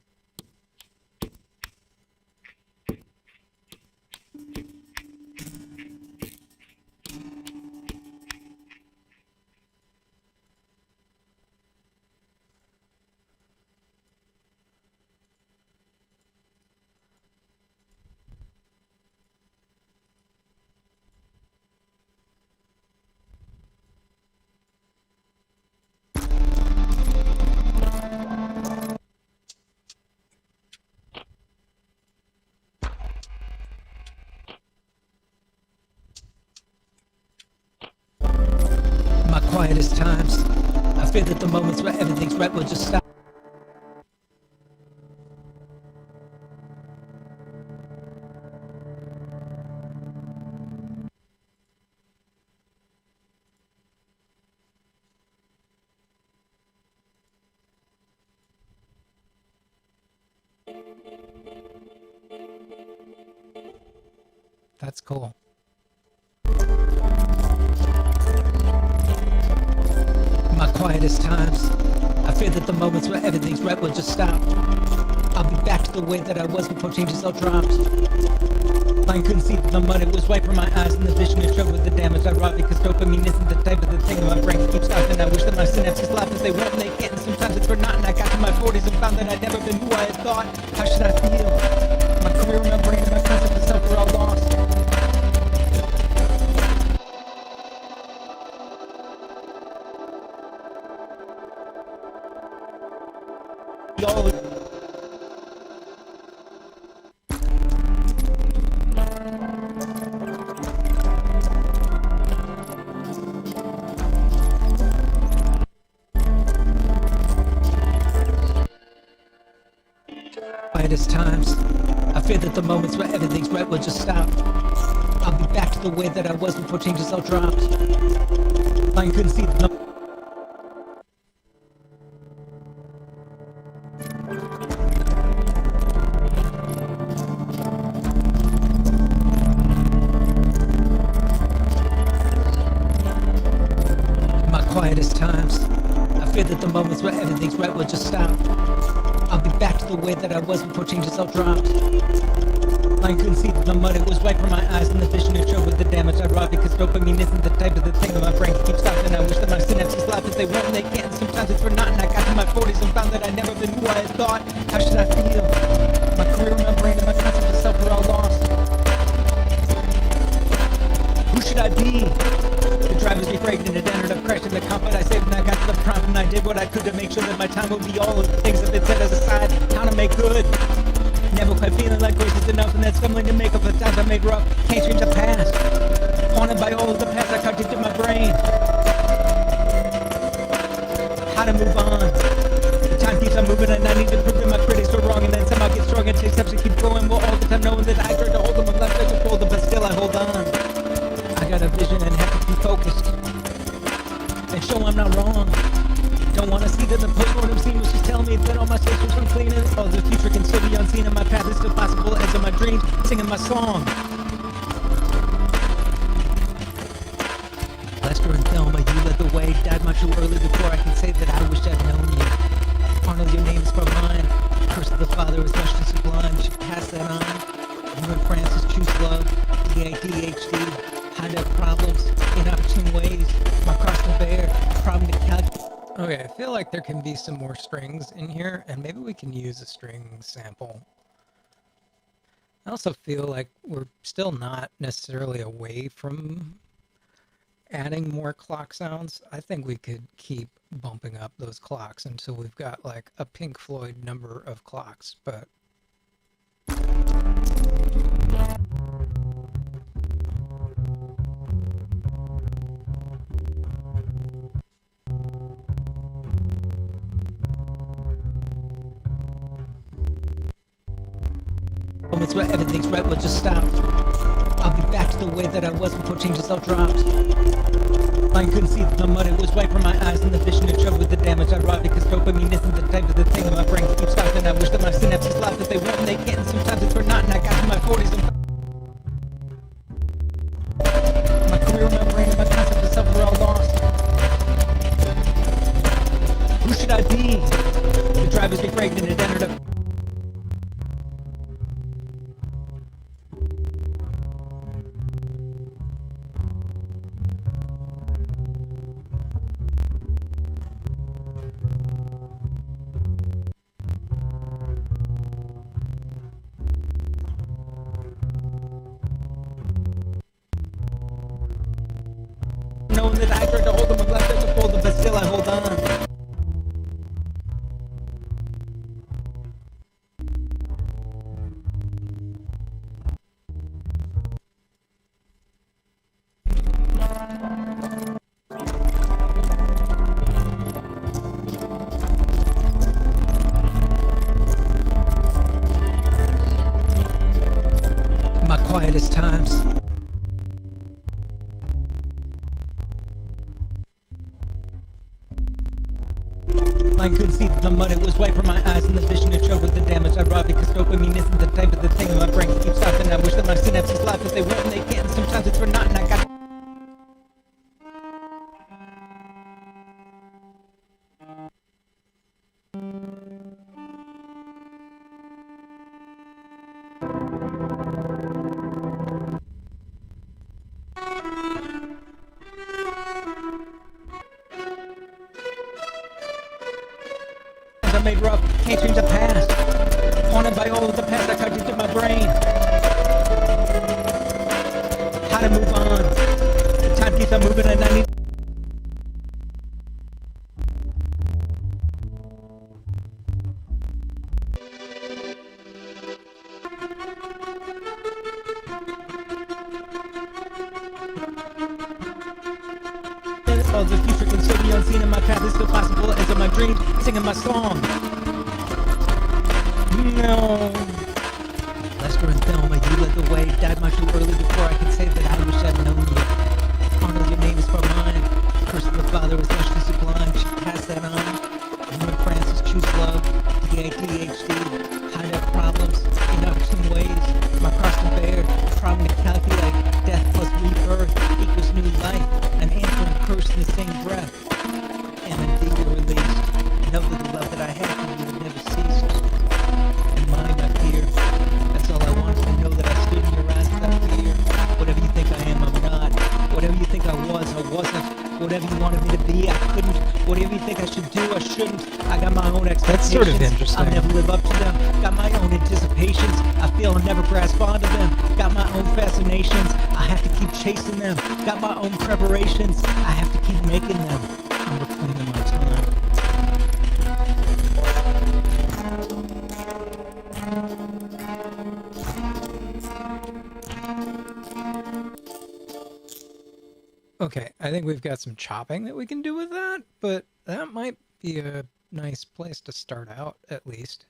My quietest times, I fear that the moments where everything's right will just stop. That's cool. My quietest times, I fear that the moments where everything's right will just stop. I'll be back to the way that I was before changes all dropped. I couldn't see the mud, it was white from my eyes, and the vision it showed with the damage I wrought, because dopamine isn't the type of the thing my brain keeps stopping. I wish that my synapses laughed as they went and they can't, and sometimes it's for naught, and I got to my 40s and found that I'd never been who I had thought. How should I feel? My career, my brain, and my concept of self were all lost. Quietest times, I fear that the moments where everything's right will just stop. I'll be back to the way that I was before changes all dropped. I couldn't see the... Quietest times, I fear that the moments where everything's right will just stop. I'll be back to the way that I was before changes all dropped. I couldn't see the mud, it was white from my eyes, and the vision it showed with the damage I wrought, because dopamine isn't the type of the thing that my brain keeps stopping. I wish that my synapses laughed as they went and they can't, and sometimes it's for naught, and I got to my 40s and found that I'd never been who I had thought. How should I feel? My career, my brain, and my concept of self were all lost. Who should I be? comfort I saved and I got to the prompt and I did what I could to make sure that my time would be all of the things that been set as aside. How to make good. Never quite feeling like grace is enough, and then stumbling to make up the times I made rough. Can't change the past. Haunted by all of the past I carved into my brain. How to move on. The time keeps on moving and I need to prove that my critics are wrong, and then somehow get strong and take steps to keep growing. Well, all the time knowing that I tried to hold them with left leg to fold them, but still I hold on. I got a vision and have to be focused and show I'm not wrong. Don't wanna see that the post-mortem scene was just telling me that all my space was unclean and all the future can still be unseen and my path is still possible as in my dreams, singing my song. Lester and Thelma, you led the way, died much too early before I can say that I wish I'd known you. Arnold, your name is from mine. The curse of the father is much too sublime. You should pass that on. You and Francis choose love. ADHD, hide up problems, inopportune ways. My cross to bear, problem to calculate. Okay, I feel like there can be some more strings in here, and maybe we can use a string sample. I also feel like we're still not necessarily away from adding more clock sounds. I think we could keep bumping up those clocks until we've got like a Pink Floyd number of clocks, but moments where everything's right will just stop. I'll be back to the way that I was before changes all dropped. I couldn't see the mud, it was white from my eyes, and the vision to trouble with the damage I wrought, because dopamine isn't the type of the thing that my brain keeps stopping. I wish that my synapses laughed that they won't and they can't, and sometimes it's for not, and I got to my 40s and my career, my brain, and my concept of self were all lost. Who should I be? The drivers get pregnant and entered up. Knowing that I tried to hold them with left leg to fold them, but still I hold on. My quietest times. I couldn't see the mud, it was white from my eyes, and the vision to choke with the damage I wrought, because dopamine isn't the type of the thing that my brain keeps stopping. I wish that my synapses laughed that they won't and they can't, and sometimes it's for not, and I got I made rough, can't change the past. Haunted by all of the past I carved into my brain. How to move on. The time keeps on moving and I need all the future can still be unseen and my path is still possible as in my dreams, singing my song. No. Lester and Thelma, you led the way, died much too early before I could say that I wish I'd known you. Arnold, your name is from mine. The curse of the father is much too sublime. You should pass that on. You and Francis choose love. ADHD, hide up problems, inopportune ways. My cross to bear, problem to calculate. Death plus rebirth equals new life. An anthem cursed in the same breath. And indeed you're released. Know that the love that I had for you had never ceased. And mine up here. That's all I wanted to know, that I stood in your eyes without fear. Whatever you think I am, I'm not. Whatever you think I was, I wasn't. Whatever you wanted me to be, I couldn't. Whatever you think I should do, I shouldn't. I got my own expectations. That's sort of interesting. I'll never live up to them. Got my own anticipations. I feel I'll never grasp onto them. Got my own fascinations. I have to keep chasing them. Got my own preparations. I have to keep making them. Okay, I think we've got some chopping that we can do with that, but that might be a nice place to start out, at least.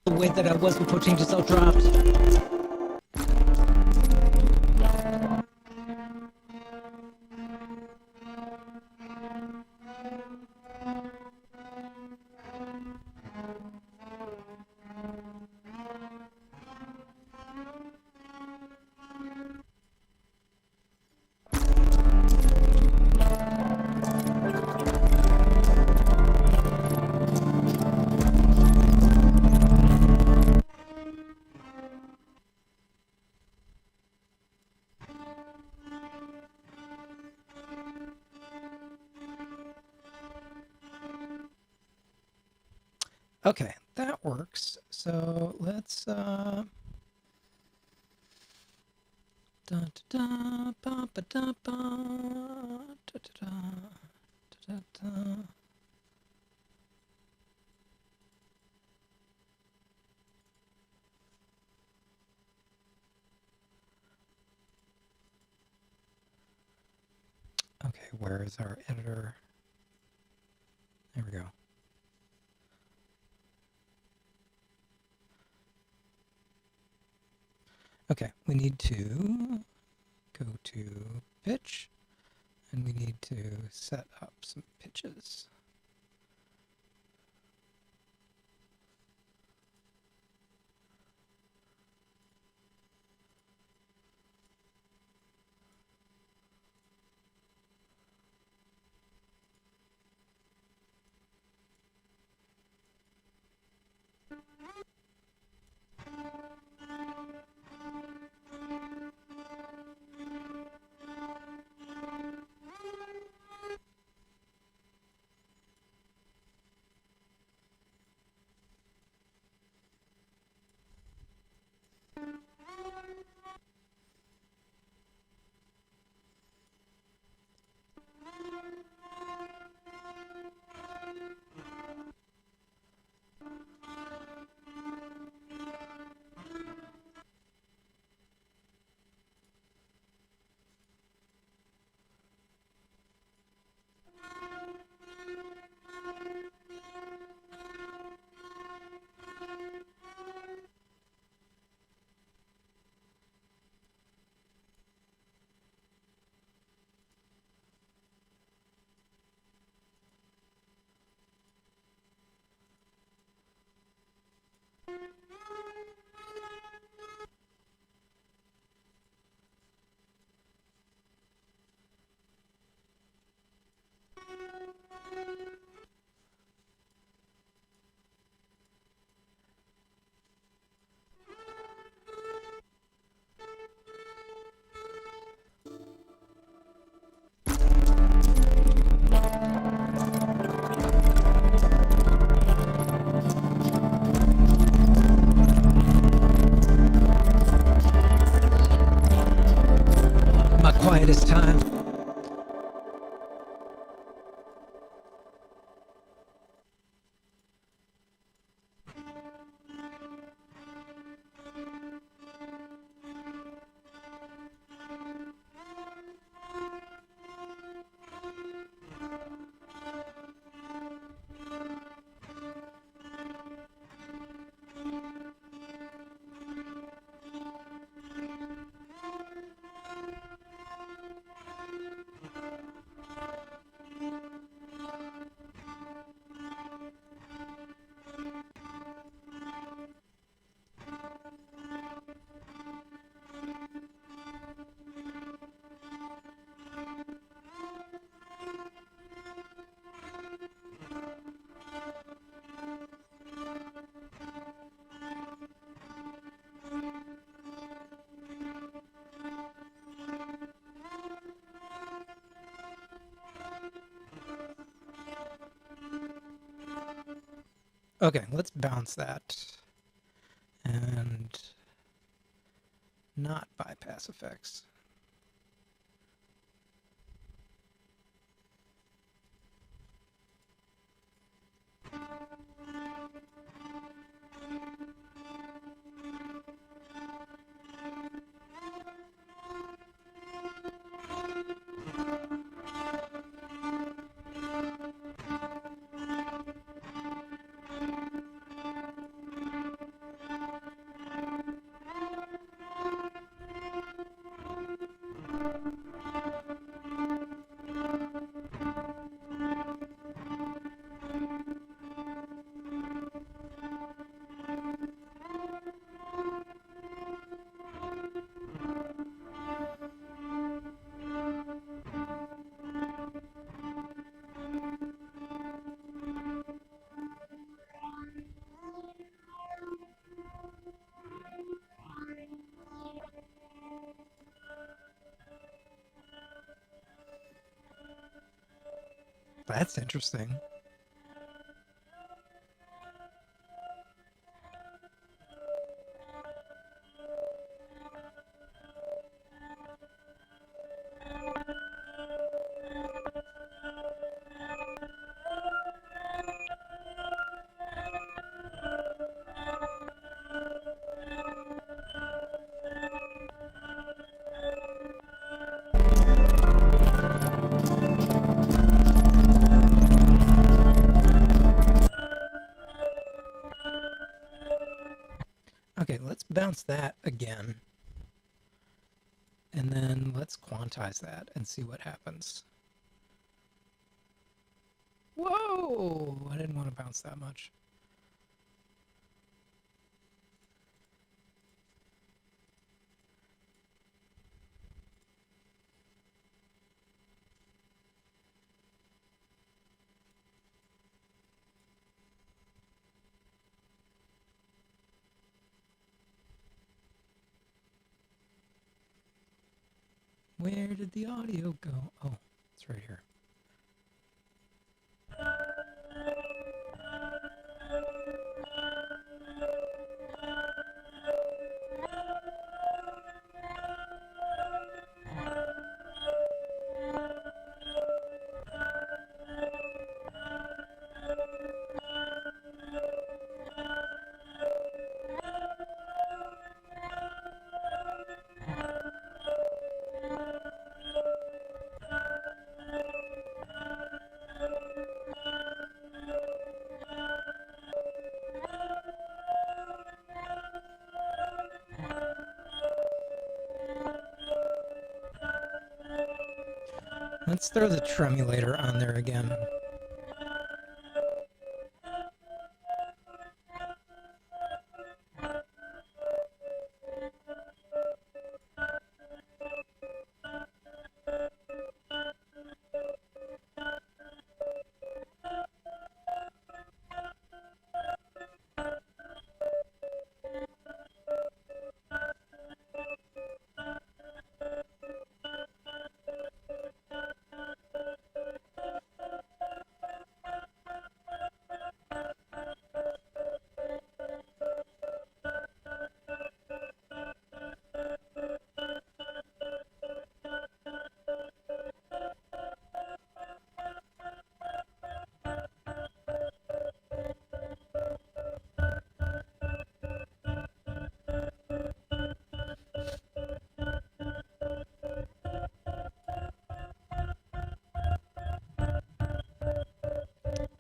The way that I was before changes all dropped. Okay, that works. So let's da da da ba ba da ba da da da da da. Okay, where is our editor? There we go. Okay, we need to go to pitch, and we need to set up some pitches. Okay, let's bounce that and not bypass effects. That's interesting. Okay, let's bounce that again. And then let's quantize that and see what happens. Whoa! I didn't want to bounce that much. Where did the audio go? Oh, it's right here. Let's throw the tremulator on there again.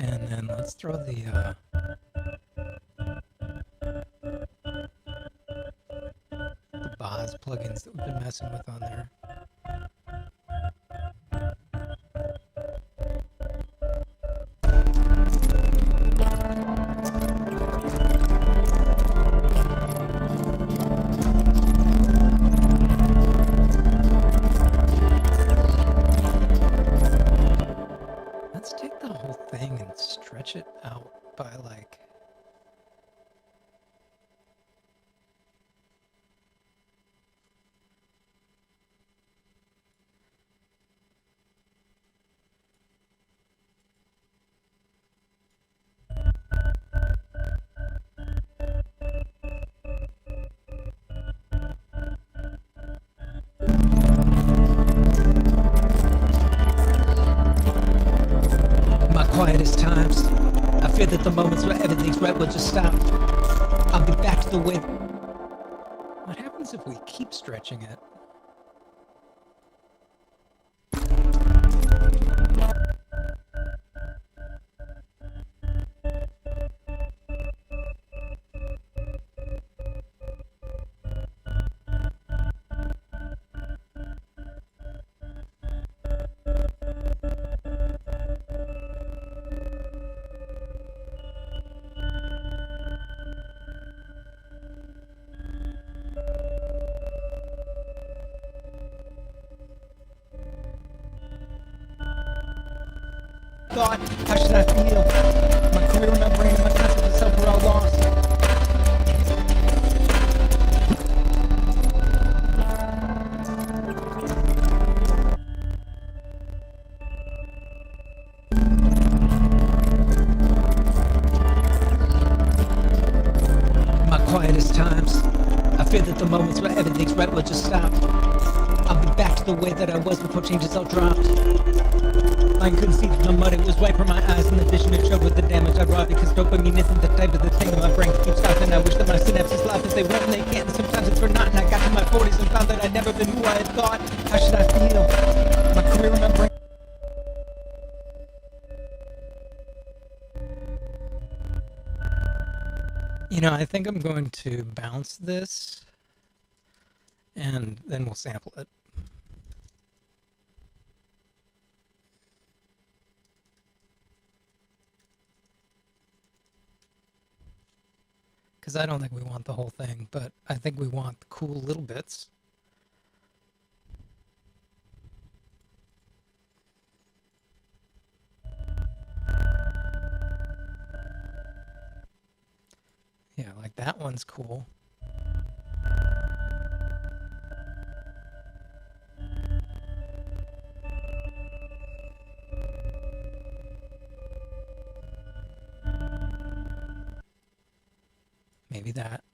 And then let's throw the Boz plugins that we've been messing with on there. Let's take the whole thing and stretch it out by like... quietest times, I fear that the moments where everything's right will just stop. I'll be back to the way. What happens if we keep stretching it? Thought, how should I feel? My career, my brain, and my concept of self were all lost. My quietest times, I fear that the moments where everything's right will just stop. I'll be back to the way that I was before changes all dropped. I couldn't see through the mud, it was white from my eyes, and the vision it showed with the damage I wrought. Because dopamine isn't the type of the thing in my brain keeps stopping. I wish that my synapses laughed as they won't and they can't, and sometimes it's for naught. And I got to my 40s and found that I'd never been who I had thought. How should I feel? My career and my brain. You know, I think I'm going to bounce this, and then we'll sample it. Because I don't think we want the whole thing, but I think we want the cool little bits. Yeah, like that one's cool. Maybe that.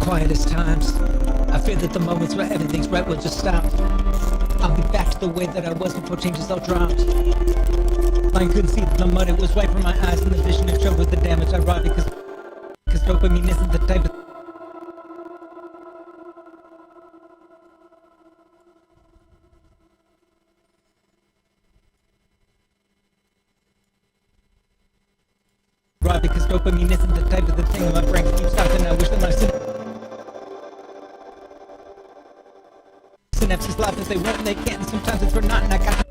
Quietest times, I fear that the moments where everything's right will just stop. I'll be back to the way that I was before changes all dropped. I couldn't see through the mud, it was white from my eyes, and the vision it showed with the damage I wrought. Because dopamine isn't the type of because dopamine isn't the type of the thing in my brain keeps stopping. I wish that my synapses laugh as they won't and they can't, and sometimes it's for naught, and I got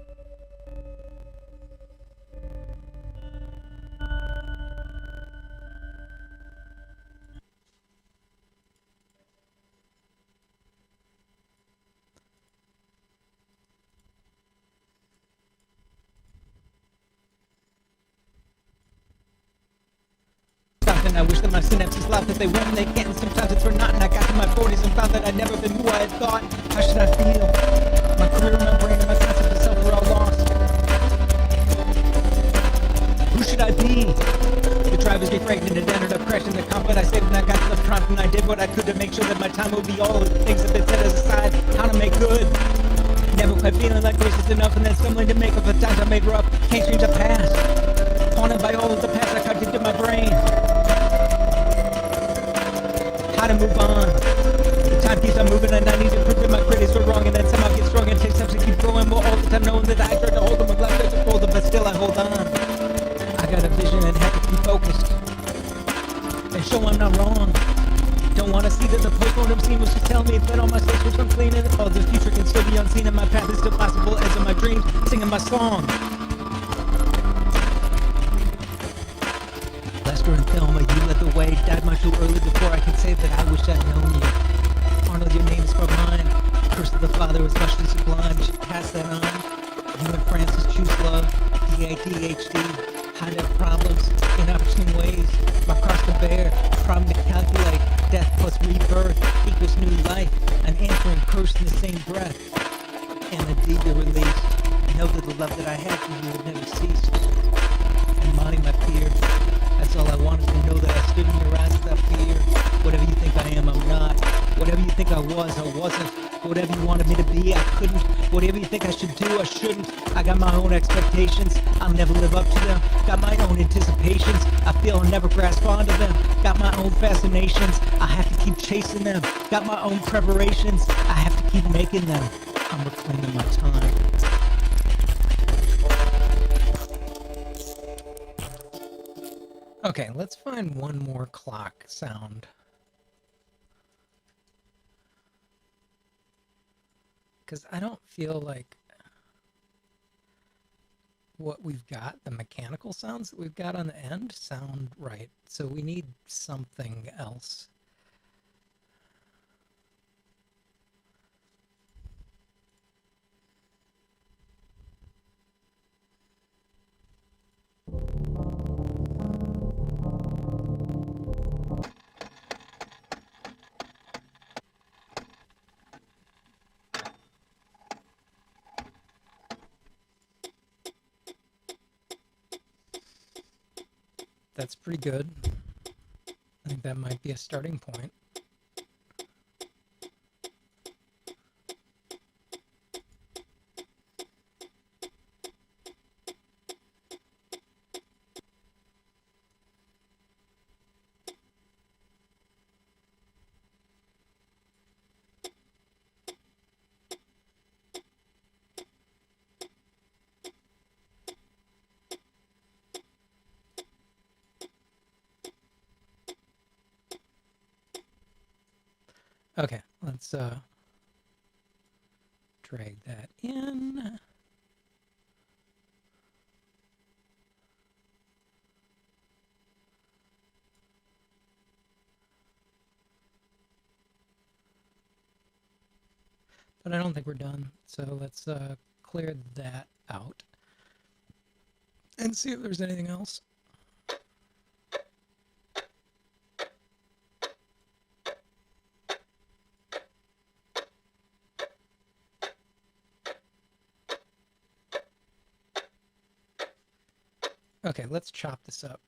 I wish that my synapses laughed as they won't and they can't, and sometimes it's for naught, and I got to my 40s and found that I'd never been who I had thought. How should I feel? My career, my brain, and my concept of self were all lost. Who should I be? The drivers be frightened and ended up crashing the car, but I saved and I got to the front and I did what I could to make sure that my time would be all of the things that been set aside. How to make good. Never quite feeling like gracious enough, and then stumbling to make up for times I made rough. Can't change the past. Haunted by all of the past I carved into my brain. How to move on. The time keeps on moving and I need to prove that my critics were wrong, and then somehow get strong and take steps to keep going. Well, all the time knowing that I tried to hold them with life to fold them, but still I hold on. I got a vision and have to be focused. and show I'm not wrong. Don't wanna see that the postmortem scene was just telling me that all my states were clean and all the future can still be unseen and my path is still possible as in my dreams, singing my song. Lester and Thelma, you led the way, died much too early before I could say that I wish I'd known you. Arnold, your name is from mine. Curse of the father is much too sublime. Should pass that on. You and Francis choose love. DADHD. Hide up problems in opportune ways. My cross to bear. Problem to calculate. Death plus rebirth equals new life. An answering curse in the same breath. And a deed to release. Know that the love that I had for you would never cease. And Monty, my peer. That's all I wanted to know, that I stood in your eyes without fear. Whatever you think I am, I'm not. Whatever you think I was, I wasn't. Whatever you wanted me to be, I couldn't. Whatever you think I should do, I shouldn't. I got my own expectations, I'll never live up to them. Got my own anticipations, I feel I'll never grasp onto them. Got my own fascinations, I have to keep chasing them. Got my own preparations, I have to keep making them. I'm reclaiming my time. Okay, let's find one more clock sound. Because I don't feel like what we've got, the mechanical sounds that we've got on the end, sound right. So we need something else. That's pretty good. I think that might be a starting point. Okay, let's drag that in. But I don't think we're done, so let's clear that out and see if there's anything else. Okay, let's chop this up.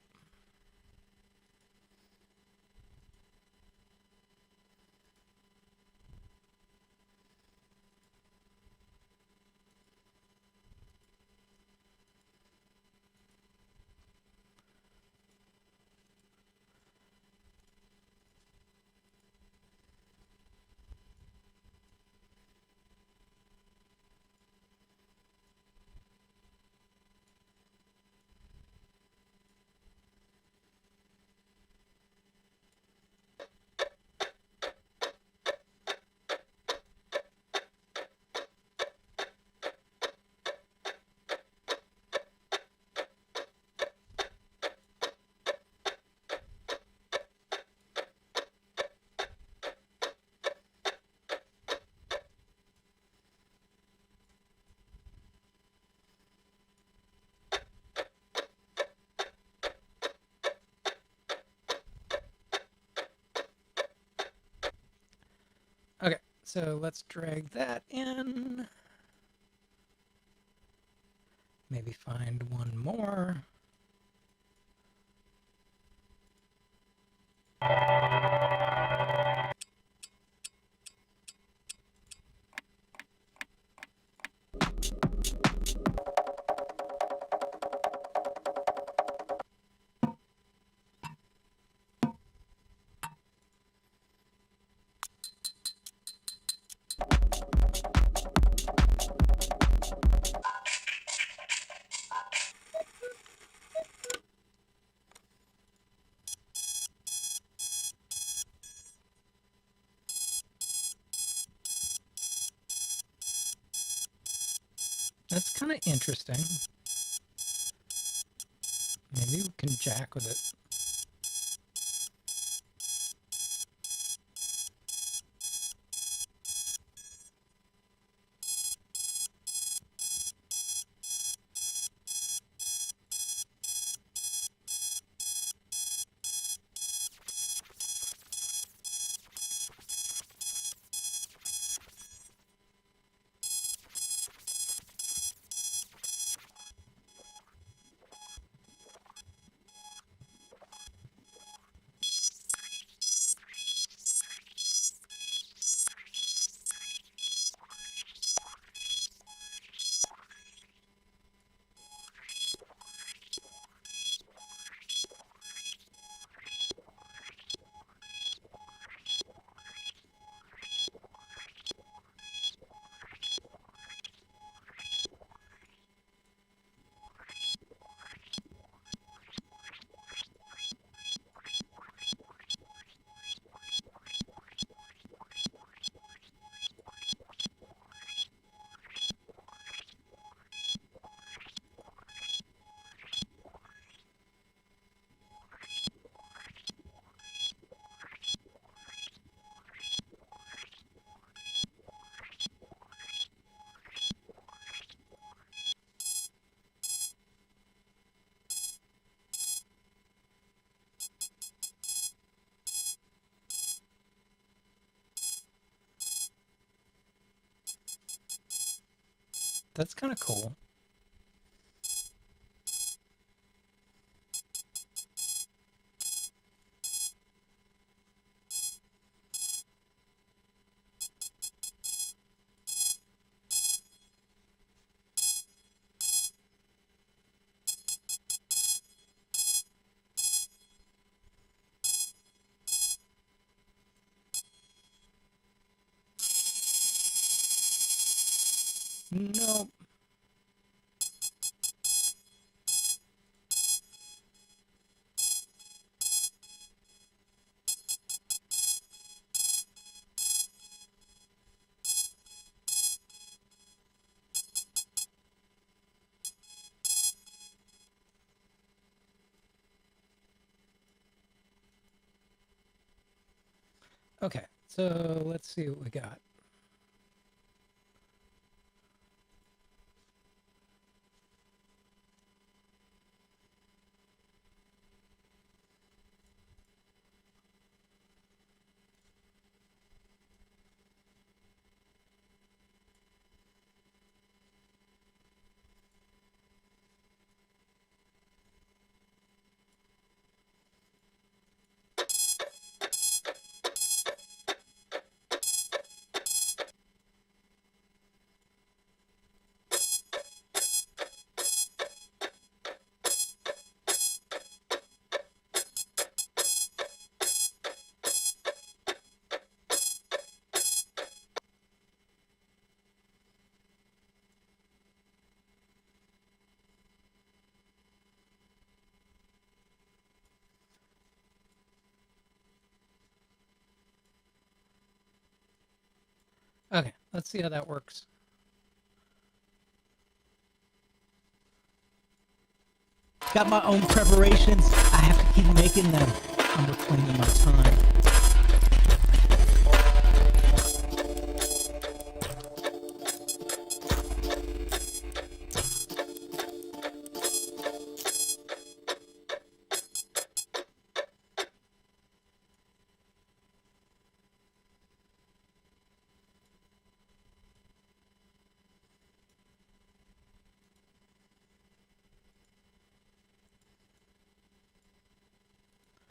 Okay, so let's drag that in. Maybe find one more. That's kind of interesting. Maybe we can jack with it. That's kind of cool. Nope. Okay, so let's see what we got. Okay, let's see how that works. Got my own preparations, I have to keep making them. I'm reclaiming my time.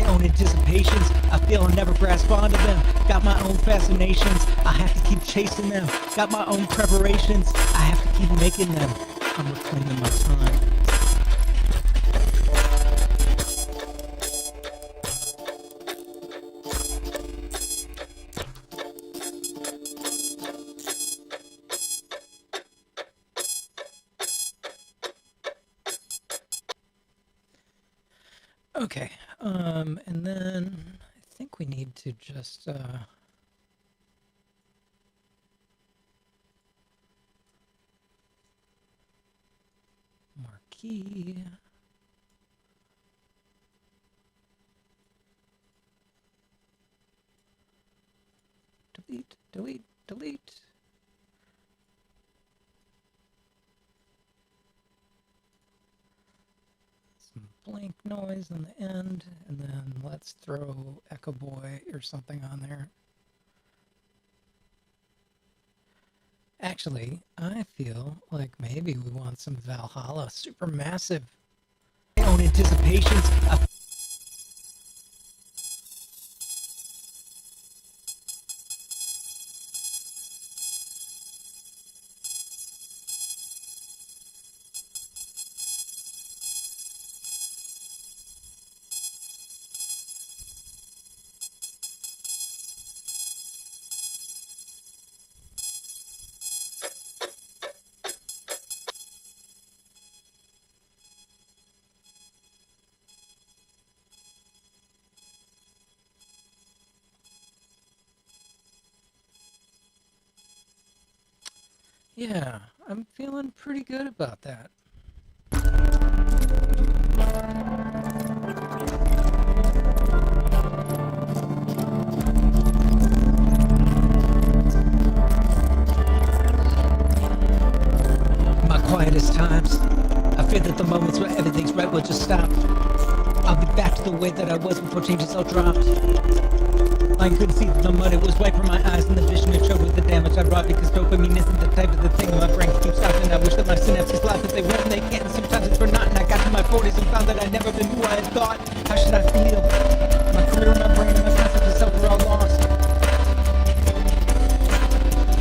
Own anticipations, I feel I'll never grasp onto them. Got my own fascinations, I have to keep chasing them. Got my own preparations, I have to keep making them. I'm reclaiming my time. Okay, and then I think we need to just key. Delete, delete, delete. Some blank noise on the end, and then let's throw Echo Boy or something on there. Actually, I feel like maybe we want some Valhalla Supermassive. My own anticipations. Yeah, I'm feeling pretty good about that. My quietest times, I fear that the moments where everything's right will just stop. I'll be back to the way that I was before changes all dropped. I couldn't see that the mud, it was white from my eyes, and the vision it showed with the damage I brought, because dopamine isn't the type of the thing my brain keeps stopping. I wish that my synapses lied, but they won't, and they can't, and sometimes it's for naught. And I got to my 40s and found that I'd never been who I had thought. How should I feel? My career, my brain, and my concept of self were all lost.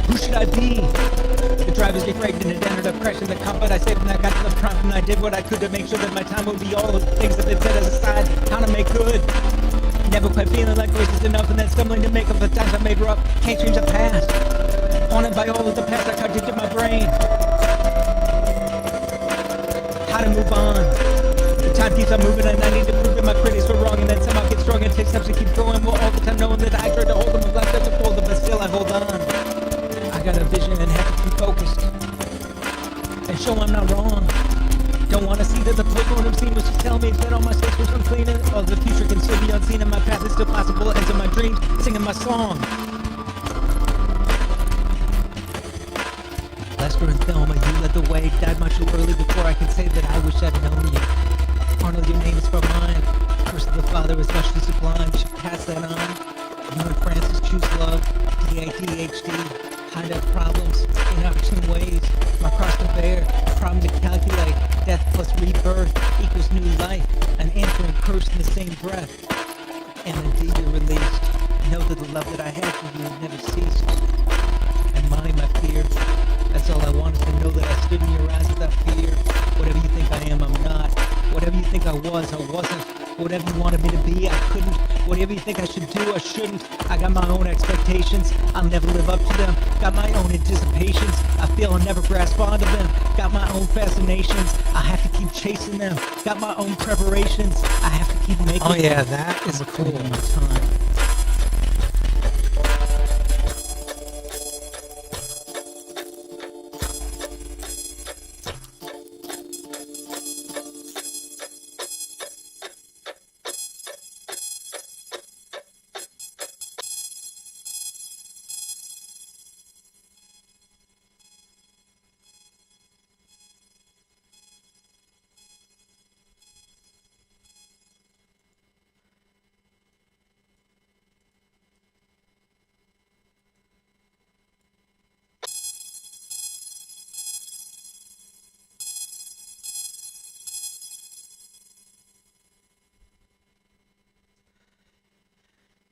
Who should I be? The drivers get fragged and it ended up crashing the car, but I saved and I got to the prompt and I did what I could to make sure that my time would be all the things that been set aside, how to make good. Never quite feeling like grace is enough, and then stumbling to make up the times I made rough. Can't change the past. Haunted by all of the past I contradicted my brain. How to move on. The time keeps on moving and I need to prove that my critics were wrong, and then somehow get strong and take steps to keep growing. Well, all the time knowing that I tried to hold them with life that's a folder, but still I hold on. I got a vision and have to be focused and show I'm not wrong. Don't want to see that the postmortem scene was just telling me that all my states was unclean, and all the future can still be unseen, and my path is still possible as in my dreams, singing my song. Lester and Thelma, you led the way, died much too early before I could say that I wish I'd known you. Arnold, your name is from mine. Curse of the Father is much too sublime, should pass that on. You and Francis choose love, D-A-D-H-D. Hide our problems, inopportune ways. My cross to bear, problem to calculate. Death plus rebirth equals new life. An answer and curse in the same breath. And indeed you're released. Know that the love that I had for you never ceased. And mine my fear. That's all I wanted to know, that I stood in your eyes without fear. Whatever you think I am, I'm not. Whatever you think I was, I wasn't. Whatever you wanted me to be, I couldn't. Whatever you think I should do, I shouldn't. I got my own expectations, I'll never live up to them. Got my own anticipations, I feel I'll never grasp onto them. Got my own fascinations, I have to keep chasing them. Got my own preparations, I have to keep making them. Oh yeah, that is cool. My time.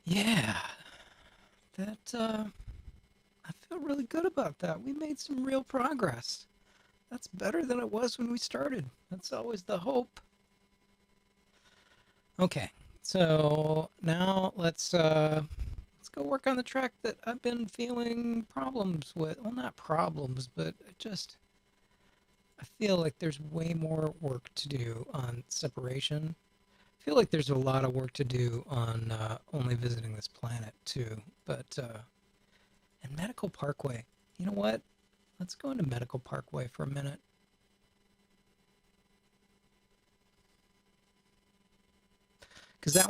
Yeah, that, I feel really good about that. We made some real progress. That's better than it was when we started. That's always the hope. Okay, so now let's go work on the track that I've been feeling problems with. Well, not problems, but I feel like there's way more work to do on separation. I feel like there's a lot of work to do on only visiting this planet too. But and Medical Parkway, you know what? Let's go into Medical Parkway for a minute. because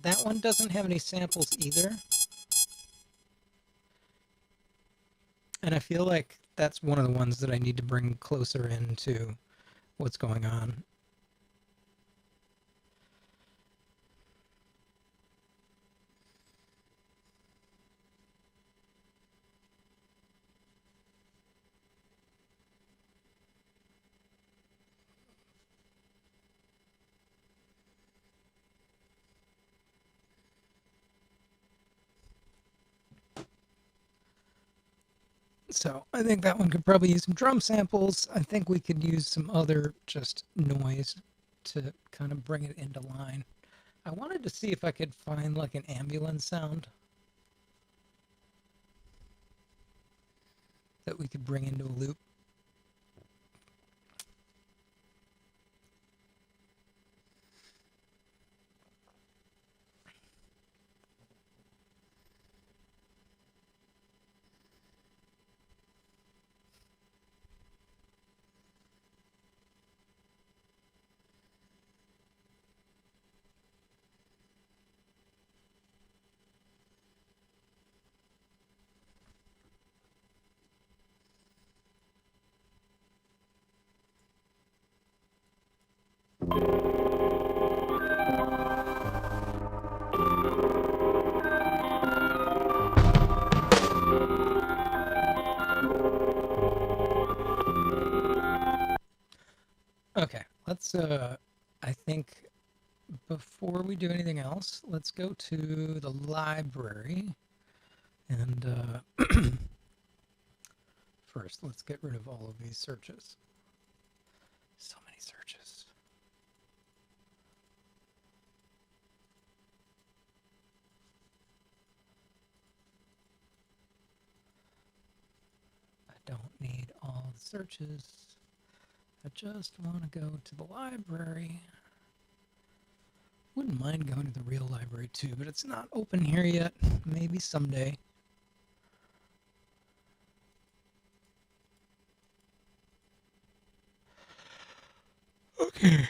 that one doesn't have any samples either. And I feel like that's one of the ones that I need to bring closer into what's going on. So I think that one could probably use some drum samples. I think we could use some other just noise to kind of bring it into line. I wanted to see if I could find like an ambulance sound that we could bring into a loop. Okay, let's I think before we do anything else, let's go to the library and first let's get rid of all of these searches. So many searches. I don't need all the searches. I just want to go to the library. Wouldn't mind going to the real library too, but it's not open here yet. Maybe someday. Okay.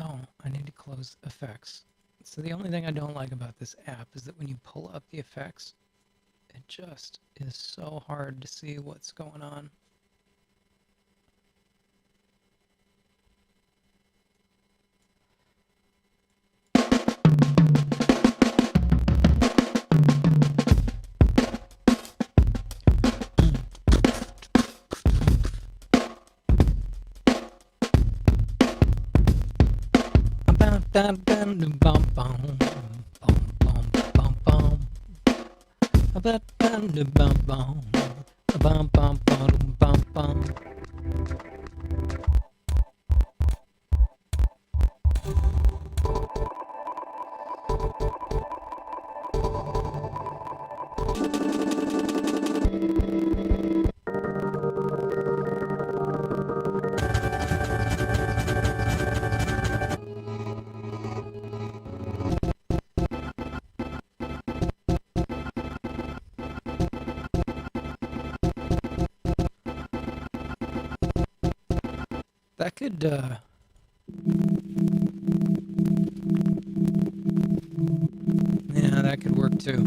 Oh, I need to close effects. So the only thing I don't like about this app is that when you pull up the effects, it just is so hard to see what's going on. That could, yeah, that could work too.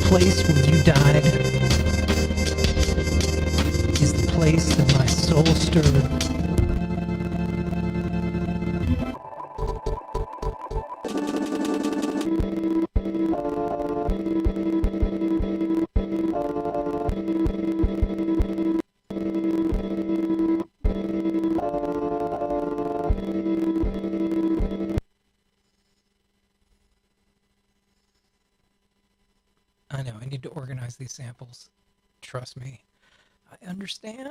Place where you died is the place that my soul stirred. I know, I need to organize these samples. Trust me. I understand.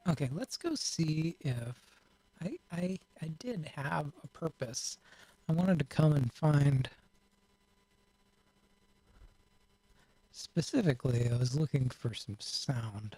Okay, let's go see if I did have a purpose. I wanted to come and find specifically, I was looking for some sound.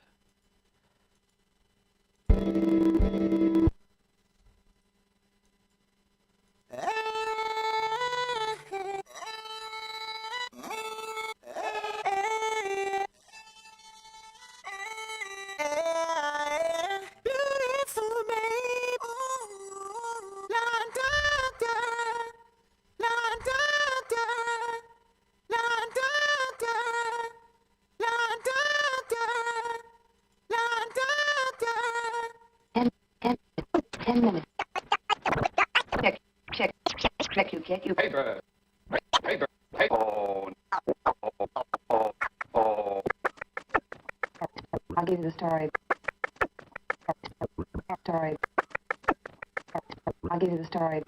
And 10 minutes. Check, you. Paper. Paper. Paper. Oh. I'll give you the story. I'll give you the story.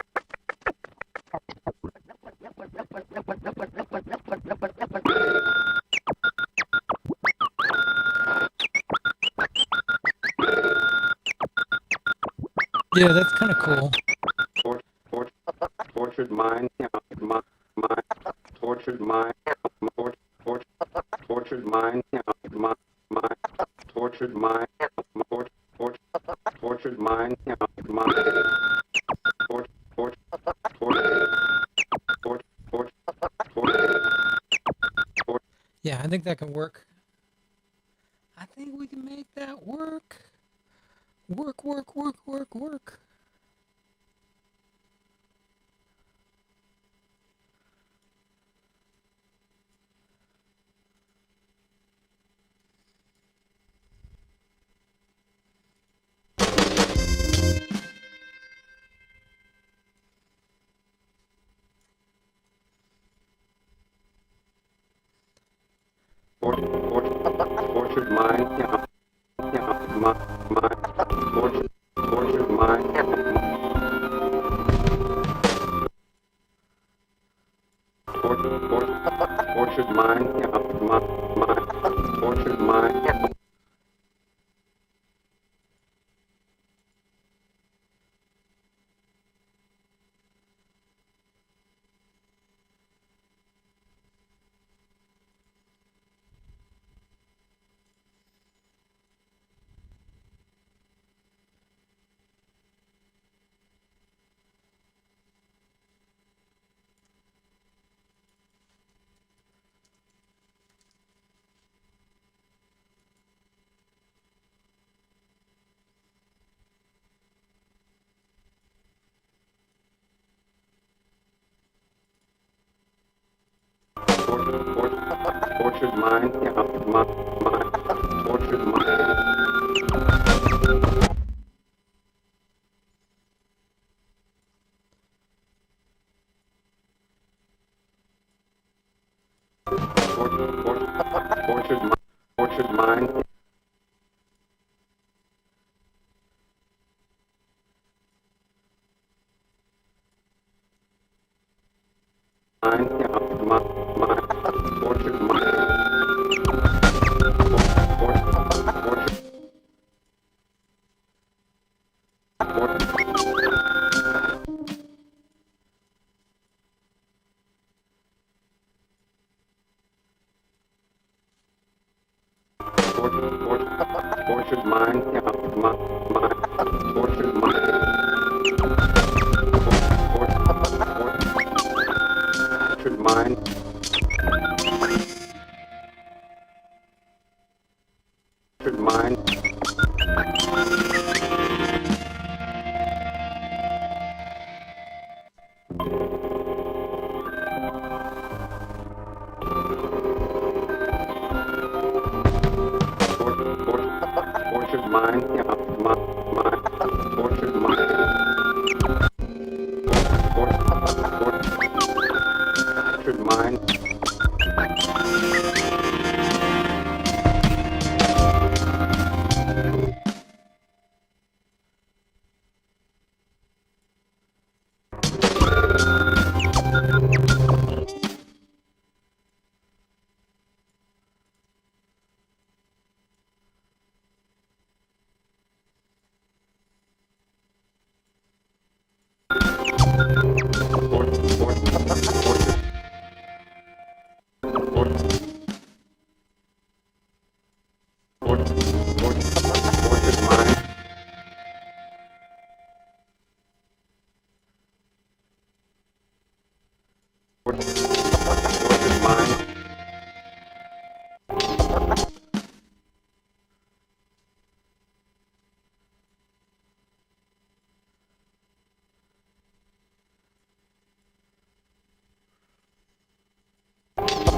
Yeah, that's kind of cool. Tortured mind. Tortured mind. Tortured mind. Tortured mind. Tortured mind. Yeah, I think that can work. I think we can make that work. Work. Tortured mind. Tortured mind. Tortured mind. Tortured mind. Tortured mind, yeah, tortured mind. Tortured mind. Mind, yeah, tortured mind. Tortured mind, yeah, tortured mind. Tortured mind. Tortured mind. Tortured mind, yeah, tortured mind. Tortured mind. Tortured mind. Tortured mind.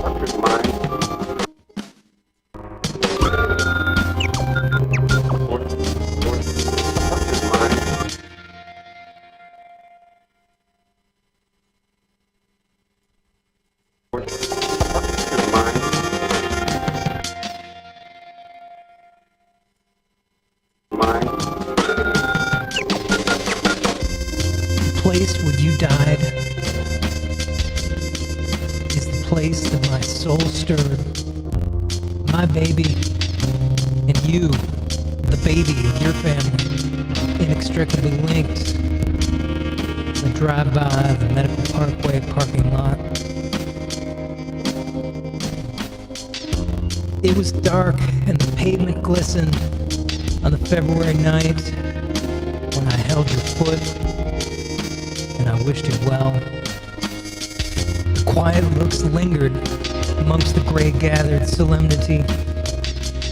Tortured mind. Tortured mind. Tortured mind. Mind. The place where you died is the place that my soul stirred. My baby and you, the baby of your family, inextricably linked. The drive-by the Medical Parkway parking lot. It was dark and the pavement glistened on the February night when I held your foot and I wished you well. The quiet looks lingered amongst the gray gathered solemnity,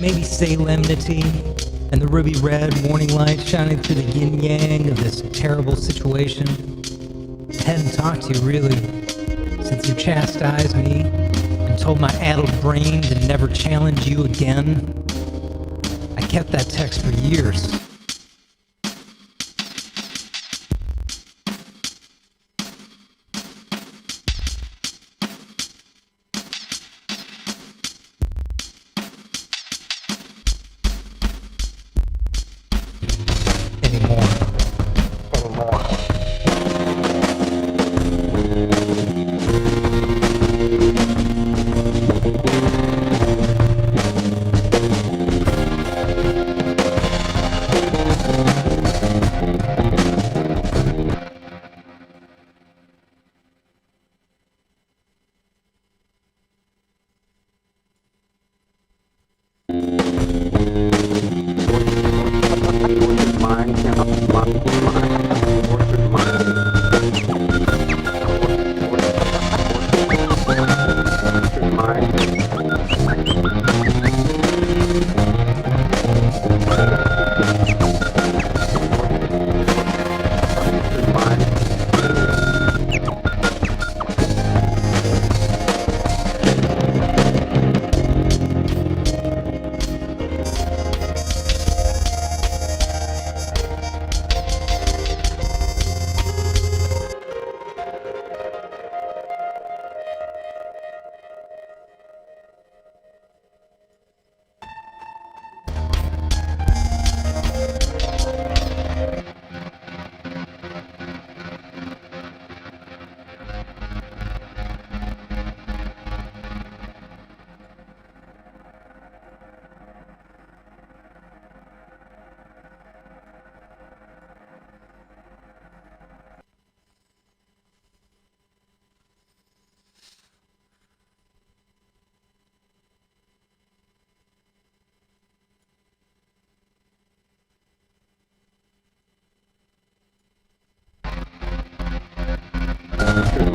maybe solemnity, and the ruby red warning light shining through the yin yang of this terrible situation. I hadn't talked to you really since you chastised me and told my addled brain to never challenge you again. I kept that text for years.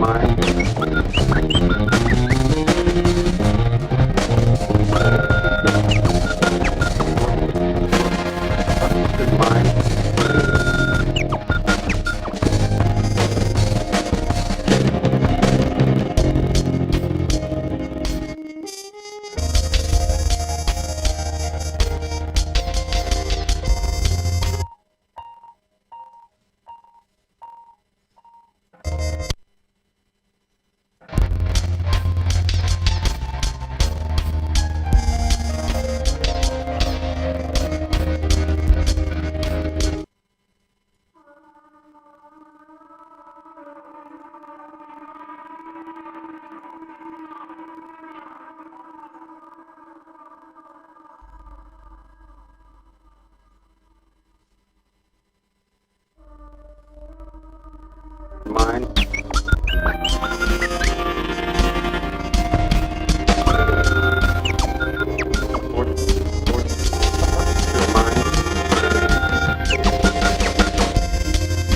Mine.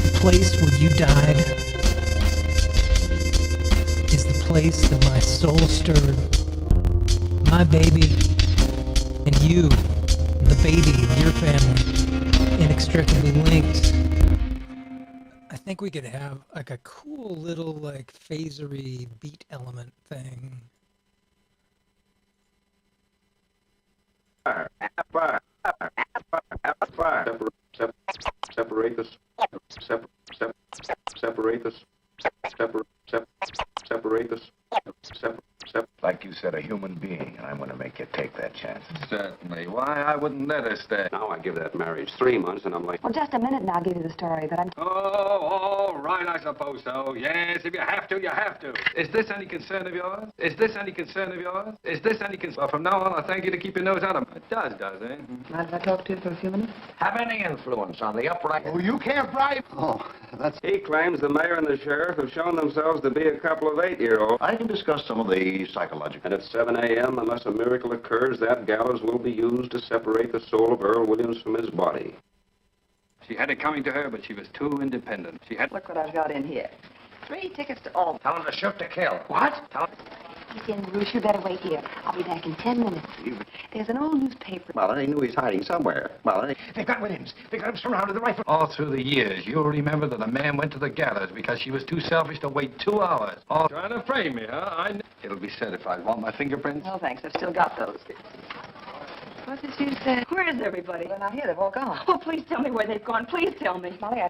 The place where you died is the place that my soul stirred. My baby and you, the baby of your family, inextricably linked. I think we could have like a cool little like phasery beat element thing. Separate this. Separate this. Separate this. Like you said, a human being, and I'm going to make you take that chance. Certainly. Why, I wouldn't let her stay. Now I give that marriage 3 months, and I'm like, Well, just a minute and I'll give you the story, but I'm... Oh, all right, I suppose so. Yes, if you have to, you have to. Is this any concern of yours? Is this any concern of yours? Is this any concern? Well, from now on, I thank you to keep your nose out of it. It does, eh? Mind if I talk to you for a few minutes? Have any influence on the upright... Oh, you can't bribe. Oh, that's... he claims the mayor and the sheriff have shown themselves to be a couple of 8-year-olds. I can discuss some of the psychological... And at 7 a.m., unless a miracle occurs, that gallows will be used to separate the soul of Earl Williams from his body. She had it coming to her, but she was too independent. She had... Look what I've got in here. 3 tickets to all. Tell him to shoot to kill. What? Tell him... He's in Bruce. You better wait here. I'll be back in 10 minutes. There's an old newspaper. Well, I knew he's hiding somewhere. Well, They've got Williams. They've got him surrounded the rifle. All through the years, you'll remember that a man went to the gallows because she was too selfish to wait 2 hours. All trying to frame me, huh? It'll be certified. Want my fingerprints? No, thanks. I've still got those. What did you say? Where is everybody? They're not here. They've all gone. Oh, please tell me where they've gone. Please tell me. Molly,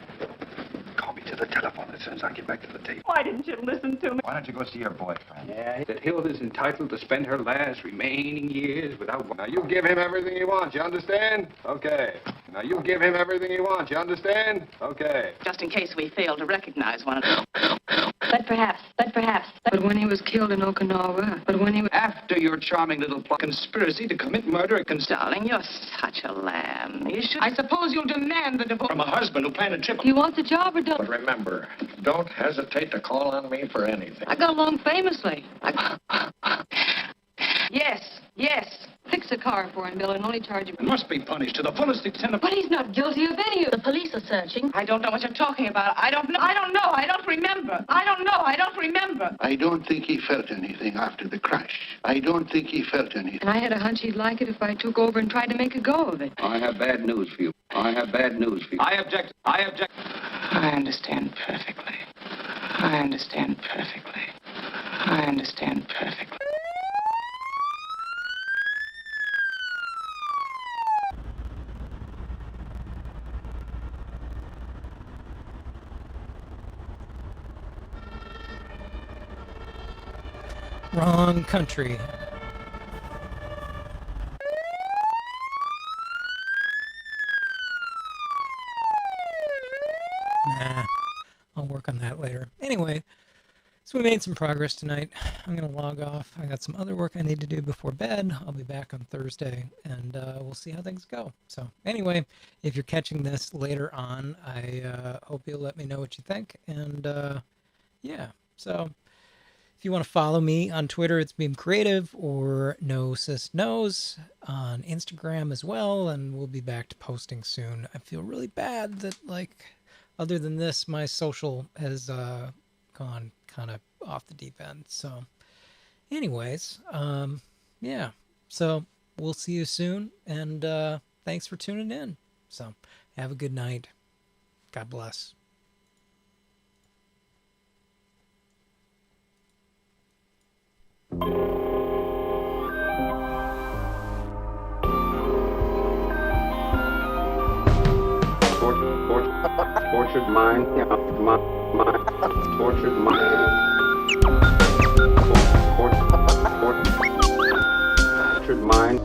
call me to the telephone as soon as I get back to the table. why didn't you listen to me? Why don't you go see your boyfriend? Yeah, that Hilda's entitled to spend her last remaining years without... Now, you give him everything he wants, you understand? Okay. Now, you give him everything he wants, you understand? Okay. Just in case we fail to recognize one another. But perhaps. But when he was killed in Okinawa, After your charming little conspiracy to commit murder, Darling, you're such a lamb. You should... I suppose you'll demand the divorce. from a husband who planned a trip... You want the job or don't? But remember, don't hesitate to call on me for anything. I got along famously. Yes. Fix a car for him, Bill, and only charge him. must be punished to the fullest extent of... But he's not guilty of any of... The police are searching. I don't know what you're talking about. I don't know. I don't remember. I don't think he felt anything after the crash. I don't think he felt anything. And I had a hunch he'd like it if I took over and tried to make a go of it. I have bad news for you. I object. I understand perfectly. Wrong country. Nah, I'll work on that later. Anyway, so we made some progress tonight. I'm going to log off. I got some other work I need to do before bed. I'll be back on Thursday, and we'll see how things go. So anyway, if you're catching this later on, I hope you'll let me know what you think. And yeah, so if you want to follow me on Twitter, it's Behm Creative, or No Sis Knows on Instagram as well, and we'll be back to posting soon. I feel really bad that, like, other than this, my social has gone kind of off the deep end. So anyways, yeah, so we'll see you soon, and thanks for tuning in. So have a good night. God bless. Tortured mind, yeah, tortured mind. Tortured mind. Tortured mind.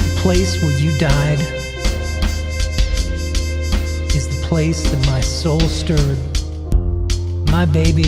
The place where you died is the place that my soul stirred. My baby